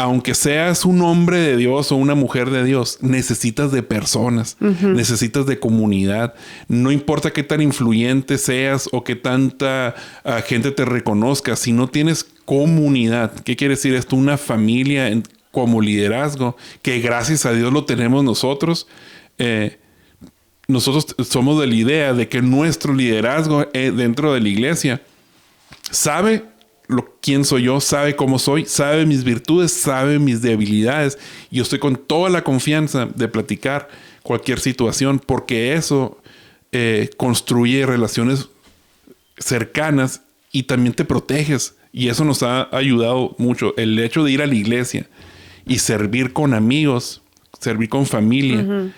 Aunque seas un hombre de Dios o una mujer de Dios, necesitas de personas, necesitas de comunidad. No importa qué tan influyente seas o qué tanta gente te reconozca. Si no tienes comunidad, ¿qué quiere decir esto? Una familia como liderazgo, que gracias a Dios lo tenemos nosotros. Nosotros somos de la idea de que nuestro liderazgo dentro de la iglesia sabe quién soy yo, sabe cómo soy, sabe mis virtudes, sabe mis debilidades. Y yo estoy con toda la confianza de platicar cualquier situación, porque eso construye relaciones cercanas y también te proteges. Y eso nos ha ayudado mucho. El hecho de ir a la iglesia y servir con amigos, servir con familia,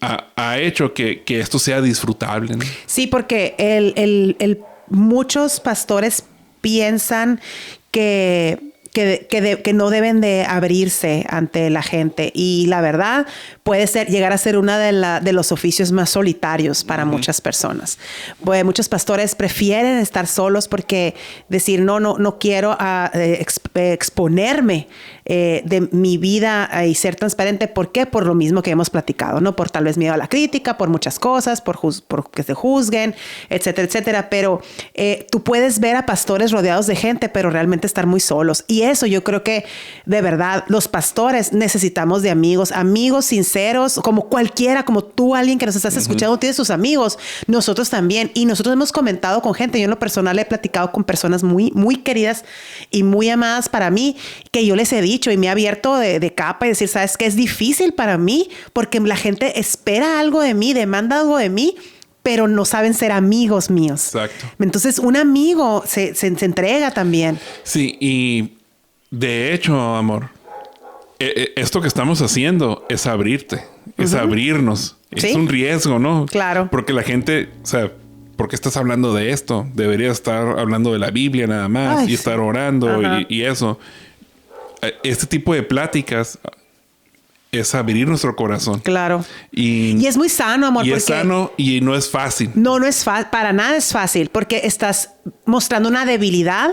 ha hecho que esto sea disfrutable, ¿no? Sí, porque muchos pastores piensan que no deben de abrirse ante la gente. Y la verdad puede llegar a ser una de los oficios más solitarios para muchas personas. Pues muchos pastores prefieren estar solos porque decir no quiero exponerme de mi vida y ser transparente. ¿Por qué? Por lo mismo que hemos platicado, ¿no? Por tal vez miedo a la crítica, por muchas cosas, por que se juzguen, etcétera, etcétera. Pero tú puedes ver a pastores rodeados de gente, pero realmente estar muy solos. Y eso yo creo que de verdad los pastores necesitamos de amigos sinceros, como cualquiera, como tú, alguien que nos estás escuchando, tienes sus amigos, nosotros también. Y nosotros hemos comentado con gente, yo en lo personal he platicado con personas muy, muy queridas y muy amadas para mí, que yo les he dicho y me he abierto de capa y decir, ¿sabes qué? Es difícil para mí porque la gente espera algo de mí, demanda algo de mí, pero no saben ser amigos míos. Exacto. Entonces, un amigo se entrega también. Sí, y de hecho, amor, esto que estamos haciendo es abrirte, es abrirnos. ¿Sí? Es un riesgo, ¿no? Claro. Porque la gente, o sea, ¿por qué estás hablando de esto? Deberías estar hablando de la Biblia nada más y estar orando y eso. Este tipo de pláticas es abrir nuestro corazón. Claro. Y es muy sano, amor. Y es sano y no es fácil. No es fácil. Para nada es fácil porque estás mostrando una debilidad,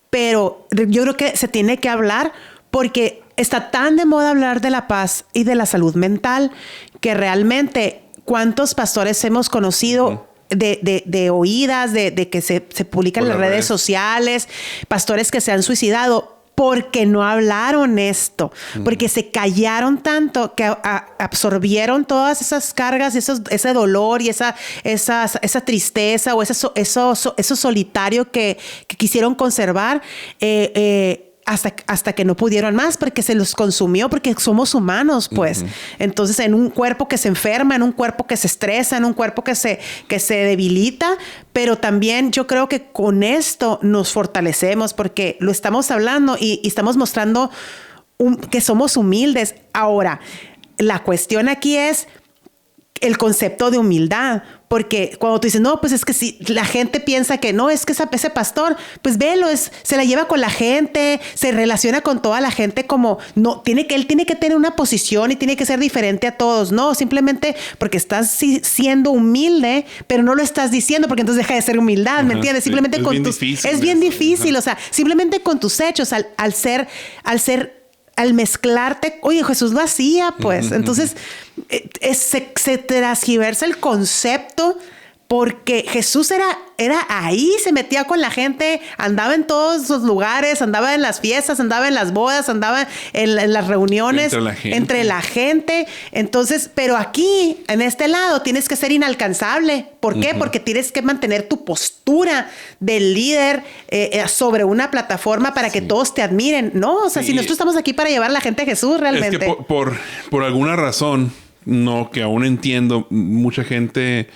pero yo creo que se tiene que hablar porque está tan de moda hablar de la paz y de la salud mental que realmente ¿cuántos pastores hemos conocido de oídas, de que se publican en las redes sociales, pastores que se han suicidado porque no hablaron esto, porque se callaron tanto que absorbieron todas esas cargas, ese dolor y esa tristeza o eso solitario que quisieron conservar hasta que no pudieron más porque se los consumió, porque somos humanos, pues. Entonces, en un cuerpo que se enferma, en un cuerpo que se estresa, en un cuerpo que se debilita, pero también yo creo que con esto nos fortalecemos porque lo estamos hablando y estamos mostrando que somos humildes. Ahora, la cuestión aquí es el concepto de humildad, porque cuando tú dices, no, pues es que si la gente piensa que no, es que ese pastor, pues velo, se la lleva con la gente, se relaciona con toda la gente como, no, él tiene que tener una posición y tiene que ser diferente a todos. No, simplemente porque estás siendo humilde, pero no lo estás diciendo porque entonces deja de ser humildad, ¿me entiendes? Simplemente sí, con es bien difícil, o sea, simplemente con tus hechos, al mezclarte, oye, Jesús lo hacía, pues. Entonces, se transgiversa el concepto porque Jesús era ahí, se metía con la gente, andaba en todos los lugares, andaba en las fiestas, andaba en las bodas, andaba en las reuniones, entre la gente. Entonces, pero aquí, en este lado, tienes que ser inalcanzable. ¿Por qué? Porque tienes que mantener tu postura del líder sobre una plataforma para que todos te admiren. No, o sea, si nosotros estamos aquí para llevar a la gente a Jesús realmente. Es que por alguna razón, no, que aún entiendo, mucha gente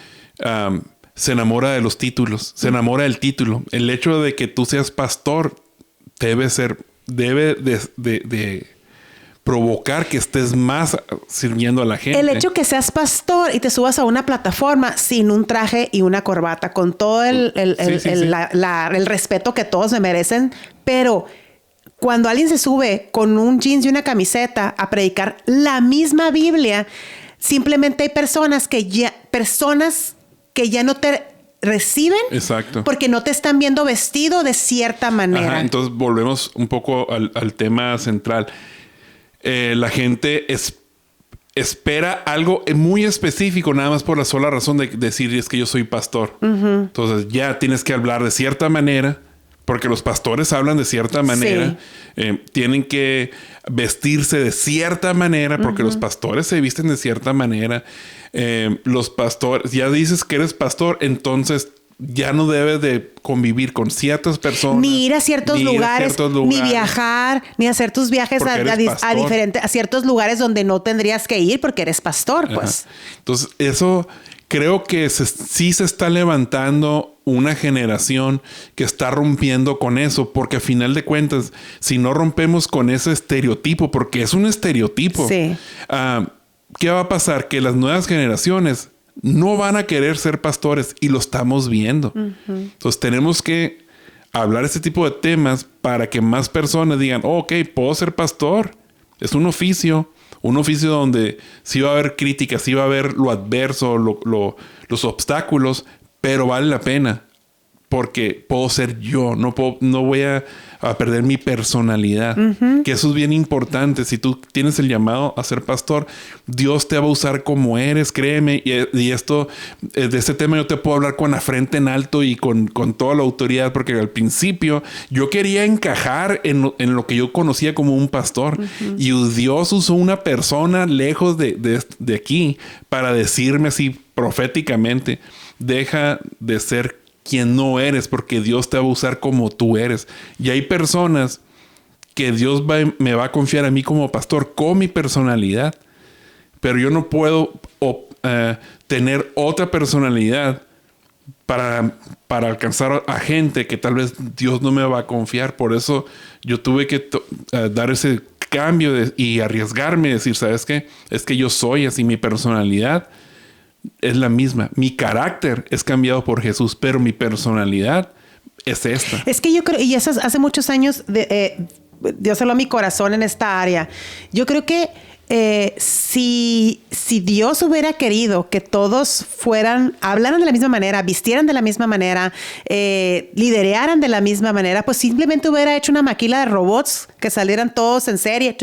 se enamora de los títulos, se enamora del título. El hecho de que tú seas pastor debe de provocar que estés más sirviendo a la gente. El hecho que seas pastor y te subas a una plataforma sin un traje y una corbata, con todo el respeto que todos me merecen, pero cuando alguien se sube con un jeans y una camiseta a predicar la misma Biblia, simplemente hay personas que ya no te reciben. Exacto. Porque no te están viendo vestido de cierta manera. Ajá, entonces volvemos un poco al tema central. La gente espera algo muy específico, nada más por la sola razón de decir es que yo soy pastor. Entonces ya tienes que hablar de cierta manera, porque los pastores hablan de cierta manera. Sí. Tienen que vestirse de cierta manera, porque los pastores se visten de cierta manera. Los pastores, ya dices que eres pastor, entonces ya no debes de convivir con ciertas personas. Ni ir a ciertos lugares, ni viajar, ni hacer tus viajes a ciertos lugares donde no tendrías que ir porque eres pastor, pues. Entonces, eso creo que sí se está levantando una generación que está rompiendo con eso, porque a final de cuentas, si no rompemos con ese estereotipo, porque es un estereotipo, sí. ¿Qué va a pasar? Que las nuevas generaciones no van a querer ser pastores y lo estamos viendo. Entonces tenemos que hablar este tipo de temas para que más personas digan, ok, puedo ser pastor. Es un oficio donde sí va a haber críticas, sí va a haber lo adverso, los obstáculos, pero vale la pena porque puedo ser yo, no voy a perder mi personalidad, que eso es bien importante. Si tú tienes el llamado a ser pastor, Dios te va a usar como eres, créeme. Y esto, de este tema yo te puedo hablar con la frente en alto y con toda la autoridad, porque al principio yo quería encajar en lo que yo conocía como un pastor. Y Dios usó una persona lejos de aquí para decirme así proféticamente, deja de ser quien no eres, porque Dios te va a usar como tú eres. Y hay personas que Dios me va a confiar a mí como pastor con mi personalidad, pero yo no puedo tener otra personalidad para alcanzar a gente que tal vez Dios no me va a confiar. Por eso yo tuve que dar ese cambio y arriesgarme, decir, ¿sabes qué? Es que yo soy así, mi personalidad es la misma. Mi carácter es cambiado por Jesús, pero mi personalidad es esta. Es que yo creo, y eso hace muchos años, Dios habló a mi corazón en esta área. Yo creo que si Dios hubiera querido que todos hablaran de la misma manera, vistieran de la misma manera, lideraran de la misma manera, pues simplemente hubiera hecho una maquila de robots que salieran todos en serie,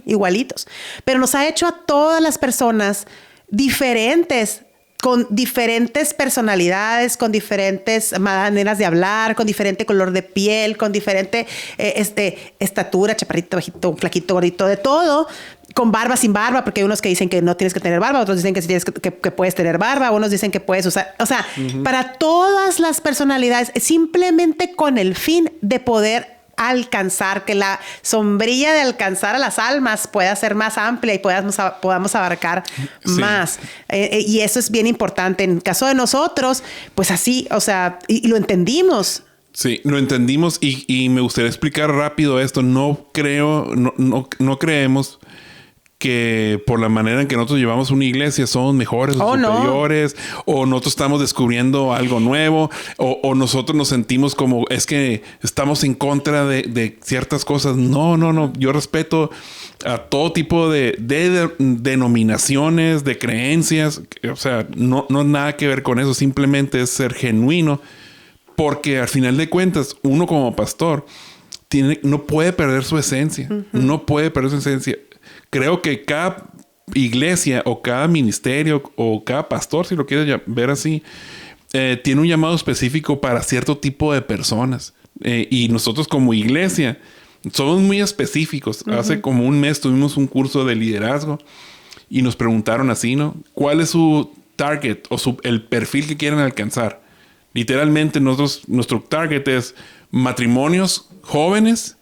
igualitos. Pero nos ha hecho a todas las personas diferentes, con diferentes personalidades, con diferentes maneras de hablar, con diferente color de piel, con diferente estatura, chaparrito, bajito, flaquito, gordito, de todo, con barba, sin barba, porque hay unos que dicen que no tienes que tener barba, otros dicen que, que puedes tener barba, unos dicen que puedes usar, o sea, para todas las personalidades, simplemente con el fin de poder alcanzar, que la sombrilla de alcanzar a las almas pueda ser más amplia y podamos abarcar más. Y eso es bien importante. En el caso de nosotros, pues así, o sea, y lo entendimos. Sí, lo entendimos y me gustaría explicar rápido esto. No creemos que por la manera en que nosotros llevamos una iglesia somos mejores o superiores, o nosotros estamos descubriendo algo nuevo, o nosotros nos sentimos como es que estamos en contra de ciertas cosas. No. Yo respeto a todo tipo de denominaciones, de creencias. O sea, no nada que ver con eso. Simplemente es ser genuino, porque al final de cuentas, uno como pastor no puede perder su esencia. No puede perder su esencia. Creo que cada iglesia o cada ministerio o cada pastor, si lo quieres ver así, tiene un llamado específico para cierto tipo de personas. Y nosotros como iglesia somos muy específicos. Hace como un mes tuvimos un curso de liderazgo y nos preguntaron así, ¿no? ¿Cuál es su target o el perfil que quieren alcanzar? Literalmente nuestro target es matrimonios jóvenes,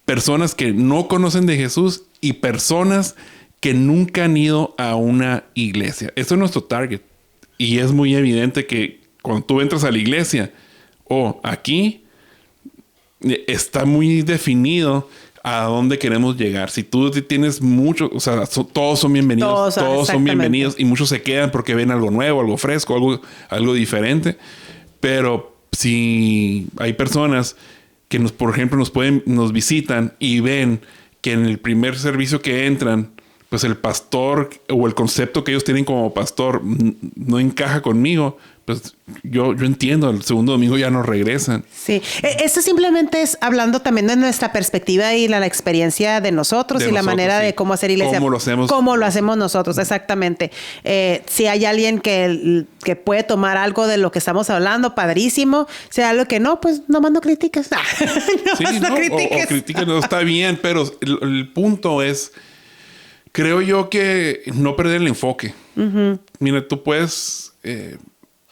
personas que no conocen de Jesús y personas que nunca han ido a una iglesia. Eso es nuestro target. Y es muy evidente que cuando tú entras a la iglesia aquí está muy definido a dónde queremos llegar. Si tú tienes mucho, o sea, todos son bienvenidos, todos son bienvenidos y muchos se quedan porque ven algo nuevo, algo fresco, algo diferente. Pero si hay personas que por ejemplo, nos visitan y ven que en el primer servicio que entran, pues el pastor o el concepto que ellos tienen como pastor no encaja conmigo, pues yo entiendo, el segundo domingo ya no regresan. Sí, esto simplemente es hablando también de nuestra perspectiva y la experiencia de nosotros la manera de cómo hacer iglesia. Cómo lo hacemos nosotros, exactamente. Si hay alguien que puede tomar algo de lo que estamos hablando, padrísimo. Si hay algo que no, pues nomás no critiques. No critiques, no está bien, pero el punto es, creo yo que no perder el enfoque. Mira, tú puedes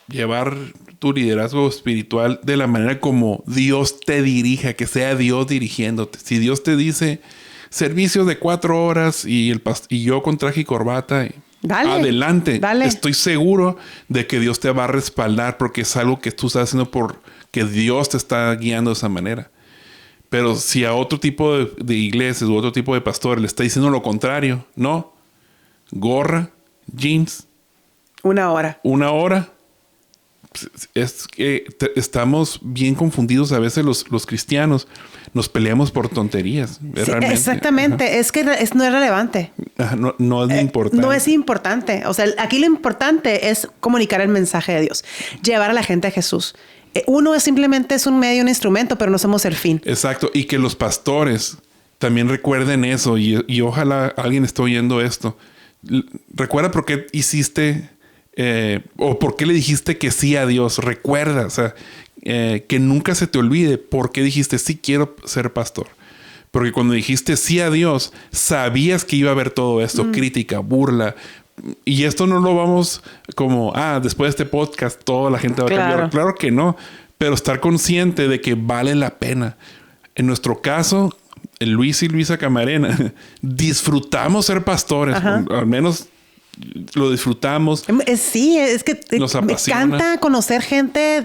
llevar tu liderazgo espiritual de la manera como Dios te dirija, que sea Dios dirigiéndote. Si Dios te dice servicios de 4 horas y yo con traje y corbata, adelante. Dale. Estoy seguro de que Dios te va a respaldar porque es algo que tú estás haciendo porque Dios te está guiando de esa manera. Pero si a otro tipo de iglesias u otro tipo de pastores le está diciendo lo contrario, no. Gorra, jeans. 1 hora. 1 hora. Es que estamos bien confundidos a veces los cristianos. Nos peleamos por tonterías. Sí, exactamente. Ajá. Es que no es relevante. No es importante. No es importante. O sea, aquí lo importante es comunicar el mensaje de Dios. Llevar a la gente a Jesús. Uno simplemente es un medio, un instrumento, pero no somos el fin. Exacto. Y que los pastores también recuerden eso. Y ojalá alguien esté oyendo esto. Recuerda por qué hiciste... o por qué le dijiste que sí a Dios. Recuerda, o sea, que nunca se te olvide por qué dijiste sí quiero ser pastor. Porque cuando dijiste sí a Dios, sabías que iba a haber todo esto, crítica, burla. Y esto no lo vamos como, después de este podcast toda la gente va a cambiar. Claro que no, pero estar consciente de que vale la pena. En nuestro caso, Luis y Luisa Camarena, disfrutamos ser pastores, al menos... Lo disfrutamos. Sí, es que me encanta conocer gente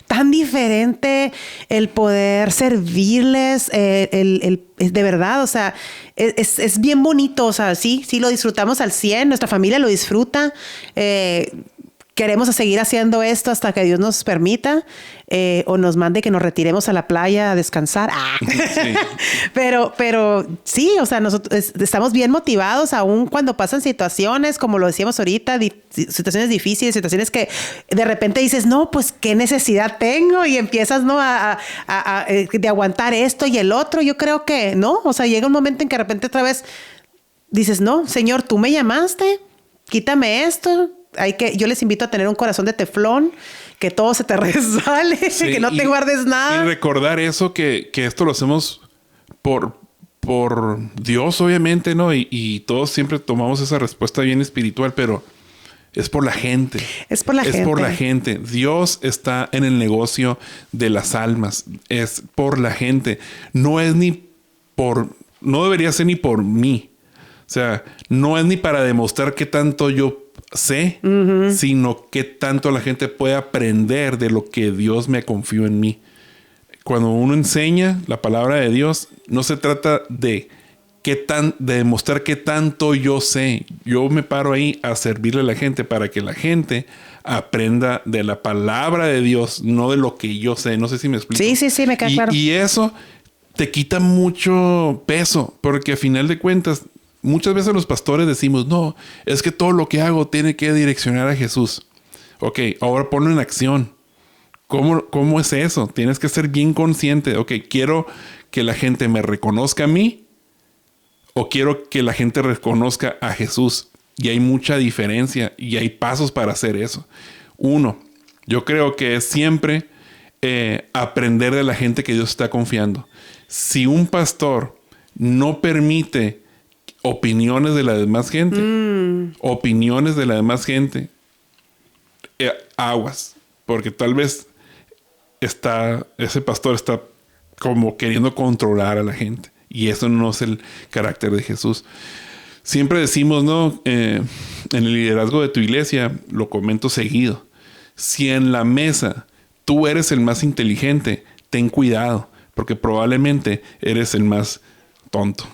tan diferente, el poder servirles, de verdad, o sea, es bien bonito, o sea, sí lo disfrutamos al 100, nuestra familia lo disfruta. Queremos seguir haciendo esto hasta que Dios nos permita o nos mande que nos retiremos a la playa a descansar. Sí. Pero sí, o sea, nosotros estamos bien motivados aún cuando pasan situaciones, como lo decíamos ahorita, situaciones difíciles, situaciones que de repente dices, no, pues qué necesidad tengo y empiezas de aguantar esto y el otro. Yo creo que no, o sea, llega un momento en que de repente otra vez dices, no, Señor, tú me llamaste, quítame esto. Yo les invito a tener un corazón de teflón, que todo se te resbale, que no te guardes nada. Y recordar eso, que esto lo hacemos por Dios, obviamente, ¿no? Y todos siempre tomamos esa respuesta bien espiritual, pero es por la gente. Es por la gente. Dios está en el negocio de las almas. Es por la gente. No debería ser ni por mí. O sea, no es ni para demostrar qué tanto yo sé, sino qué tanto la gente puede aprender de lo que Dios me confió en mí. Cuando uno enseña la palabra de Dios, no se trata de demostrar qué tanto yo sé. Yo me paro ahí a servirle a la gente para que la gente aprenda de la palabra de Dios, no de lo que yo sé. No sé si me explico. Sí, me queda claro. Y eso te quita mucho peso, porque a final de cuentas, muchas veces los pastores decimos, no, es que todo lo que hago tiene que direccionar a Jesús. Ok, ahora ponlo en acción. ¿Cómo es eso? Tienes que ser bien consciente. Ok, quiero que la gente me reconozca a mí o quiero que la gente reconozca a Jesús. Y hay mucha diferencia y hay pasos para hacer eso. 1, Yo creo que es siempre aprender de la gente que Dios está confiando. Si un pastor no permite opiniones de la demás gente, aguas, porque tal vez ese pastor está como queriendo controlar a la gente, y eso no es el carácter de Jesús. Siempre decimos, ¿no? En el liderazgo de tu iglesia, lo comento seguido: si en la mesa tú eres el más inteligente, ten cuidado, porque probablemente eres el más tonto.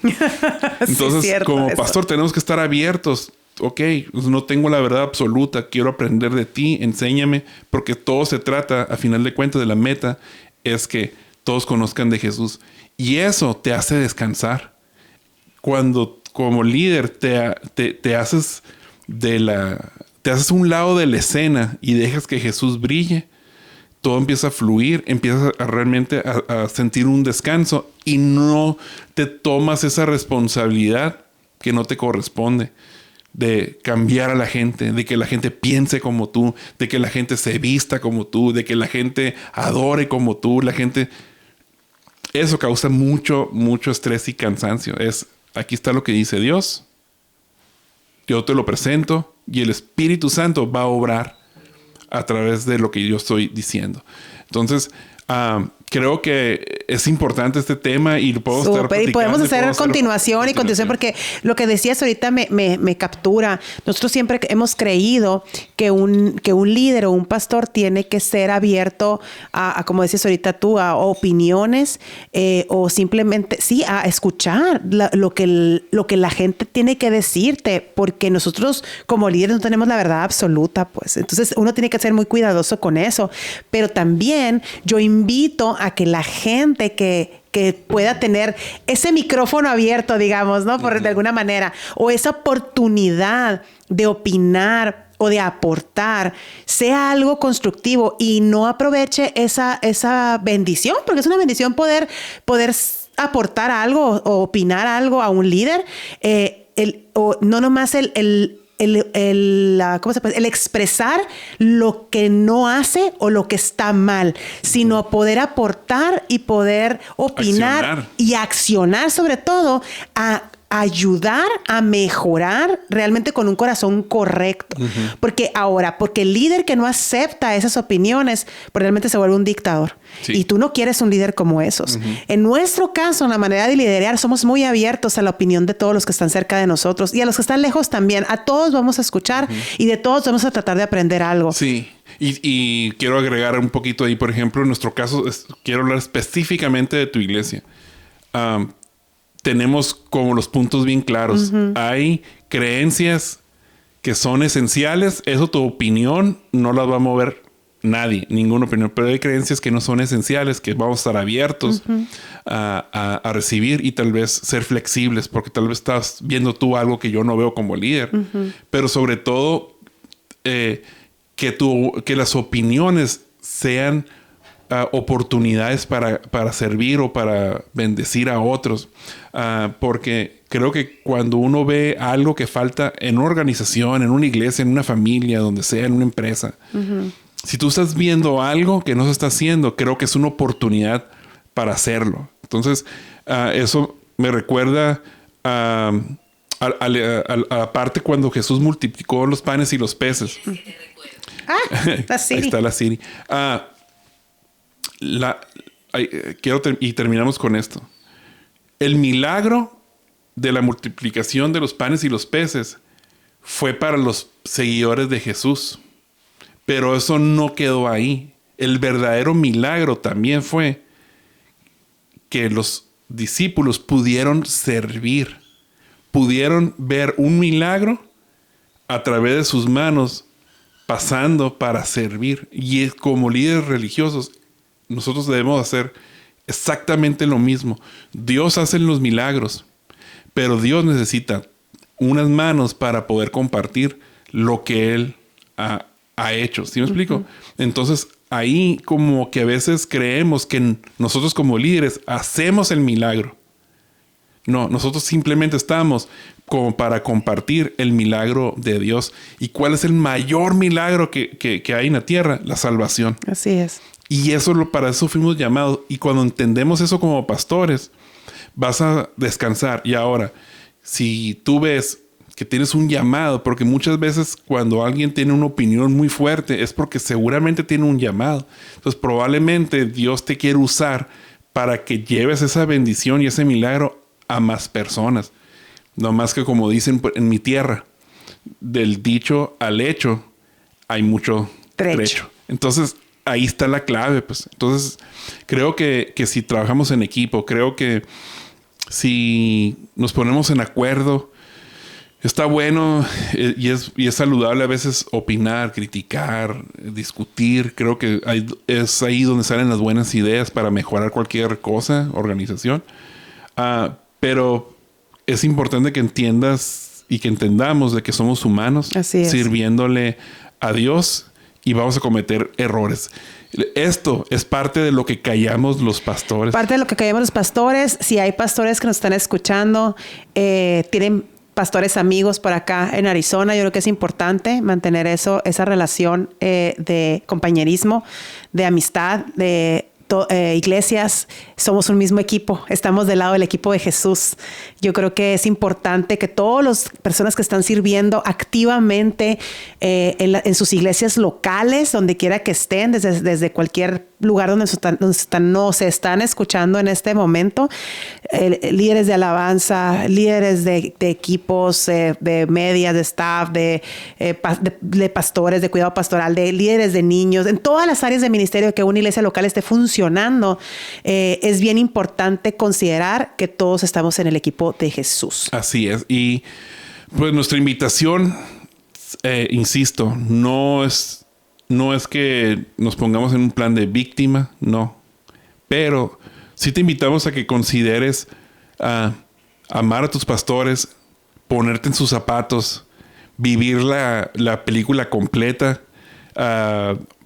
Entonces, sí, como pastor, tenemos que estar abiertos. Ok, pues no tengo la verdad absoluta, quiero aprender de ti, enséñame, porque todo se trata, a final de cuentas, de la meta, es que todos conozcan de Jesús. Y eso te hace descansar. Cuando como líder te haces te haces un lado de la escena y dejas que Jesús brille, todo empieza a fluir, empiezas realmente a sentir un descanso y no te tomas esa responsabilidad que no te corresponde de cambiar a la gente, de que la gente piense como tú, de que la gente se vista como tú, de que la gente adore como tú. Eso causa mucho estrés y cansancio. Aquí está lo que dice Dios. Yo te lo presento y el Espíritu Santo va a obrar a través de lo que yo estoy diciendo. Entonces, creo que es importante este tema y lo podemos estar platicando. Y podemos hacer continuación, porque lo que decías ahorita me captura. Nosotros siempre hemos creído que un líder o un pastor tiene que ser abierto a como decías ahorita tú, a opiniones o simplemente, sí, a escuchar lo que la gente tiene que decirte, porque nosotros como líderes no tenemos la verdad absoluta, pues. Entonces uno tiene que ser muy cuidadoso con eso. Pero también yo invito a que la gente que pueda tener ese micrófono abierto, digamos, ¿no? De alguna manera, o esa oportunidad de opinar o de aportar, sea algo constructivo y no aproveche esa bendición, porque es una bendición poder aportar algo o opinar algo a un líder, no nomás ¿cómo se puede? El expresar lo que no hace o lo que está mal, sino poder aportar y poder opinar y accionar, sobre todo a ayudar a mejorar realmente con un corazón correcto. Porque el líder que no acepta esas opiniones, pues realmente se vuelve un dictador. Sí. Y tú no quieres un líder como esos. En nuestro caso, en la manera de liderar, somos muy abiertos a la opinión de todos los que están cerca de nosotros y a los que están lejos también. A todos vamos a escuchar y de todos vamos a tratar de aprender algo. Sí. Y quiero agregar un poquito ahí, por ejemplo, en nuestro caso, quiero hablar específicamente de tu iglesia. Tenemos como los puntos bien claros. Hay creencias que son esenciales. Eso, tu opinión no las va a mover nadie, ninguna opinión. Pero hay creencias que no son esenciales, que vamos a estar abiertos a recibir y tal vez ser flexibles, porque tal vez estás viendo tú algo que yo no veo como líder. Pero sobre todo, que las opiniones sean oportunidades para servir o para bendecir a otros. Porque creo que cuando uno ve algo que falta en una organización, en una iglesia, en una familia, donde sea, en una empresa, si tú estás viendo algo que no se está haciendo, creo que es una oportunidad para hacerlo. Entonces, eso me recuerda a la parte cuando Jesús multiplicó los panes y los peces. La Siri. Ahí está la Siri. Y terminamos con esto. El milagro de la multiplicación de los panes y los peces fue para los seguidores de Jesús. Pero eso no quedó ahí. El verdadero milagro también fue que los discípulos pudieron servir. Pudieron ver un milagro a través de sus manos pasando para servir. Y como líderes religiosos, nosotros debemos hacer exactamente lo mismo. Dios hace los milagros, pero Dios necesita unas manos para poder compartir lo que Él ha hecho. ¿Sí me explico? Entonces, ahí como que a veces creemos que nosotros como líderes hacemos el milagro. No, nosotros simplemente estamos como para compartir el milagro de Dios. ¿Y cuál es el mayor milagro que hay en la tierra? La salvación. Así es. Y para eso fuimos llamados. Y cuando entendemos eso como pastores, vas a descansar. Y ahora, si tú ves que tienes un llamado, porque muchas veces cuando alguien tiene una opinión muy fuerte es porque seguramente tiene un llamado. Entonces probablemente Dios te quiere usar para que lleves esa bendición y ese milagro a más personas. No más que, como dicen en mi tierra, del dicho al hecho hay mucho trecho. Entonces ahí está la clave, pues. Entonces creo que si trabajamos en equipo, creo que si nos ponemos en acuerdo, está bueno y es saludable a veces opinar, criticar, discutir. Creo que es ahí donde salen las buenas ideas para mejorar cualquier cosa, organización. Pero es importante que entiendas y que entendamos de que somos humanos sirviéndole a Dios y vamos a cometer errores. Esto es parte de lo que callamos los pastores. Parte de lo que callamos los pastores. Si hay pastores que nos están escuchando, tienen pastores amigos por acá en Arizona, yo creo que es importante mantener esa relación de compañerismo, de amistad, de iglesias. Somos un mismo equipo, estamos del lado del equipo de Jesús. Yo creo que es importante que todas las personas que están sirviendo activamente en sus iglesias locales, donde quiera que estén, desde cualquier lugar donde se están escuchando en este momento, líderes de alabanza, líderes de equipos, de medias, de staff, de pastores, de cuidado pastoral, de líderes de niños, en todas las áreas de ministerio que una iglesia local esté funcionando, es bien importante considerar que todos estamos en el equipo de Jesús. Así es. Y pues nuestra invitación, insisto, no es que nos pongamos en un plan de víctima, no. Pero sí te invitamos a que consideres amar a tus pastores, ponerte en sus zapatos, vivir la película completa.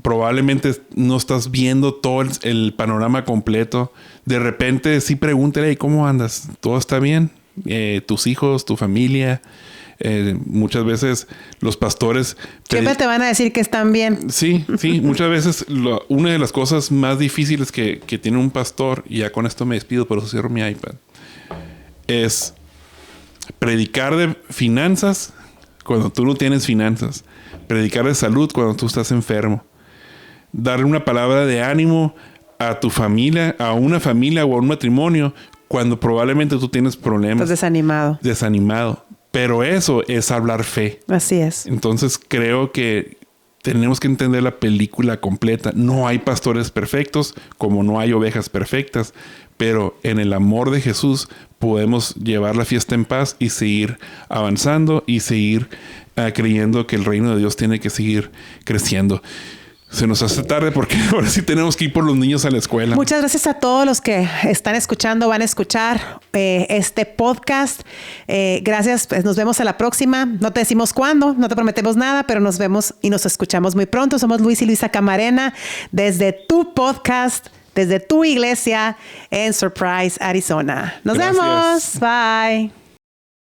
Probablemente no estás viendo todo el panorama completo. De repente sí pregúntale, ¿cómo andas? ¿Todo está bien? ¿Tus hijos, tu familia? Muchas veces los pastores siempre te van a decir que están bien. Sí. Muchas veces una de las cosas más difíciles que tiene un pastor, y ya con esto me despido, por eso cierro mi iPad, es predicar de finanzas cuando tú no tienes finanzas, predicar de salud cuando tú estás enfermo, darle una palabra de ánimo a tu familia, a una familia o a un matrimonio cuando probablemente tú tienes problemas. Estás desanimado. Pero eso es hablar fe. Así es. Entonces creo que tenemos que entender la película completa. No hay pastores perfectos, como no hay ovejas perfectas, pero en el amor de Jesús podemos llevar la fiesta en paz y seguir avanzando y seguir creyendo que el reino de Dios tiene que seguir creciendo. Se nos hace tarde porque ahora sí tenemos que ir por los niños a la escuela. Muchas gracias a todos los que están escuchando, van a escuchar este podcast. Gracias, pues nos vemos a la próxima. No te decimos cuándo, no te prometemos nada, pero nos vemos y nos escuchamos muy pronto. Somos Luis y Luisa Camarena desde tu podcast, desde tu iglesia en Surprise, Arizona. Nos vemos. Bye.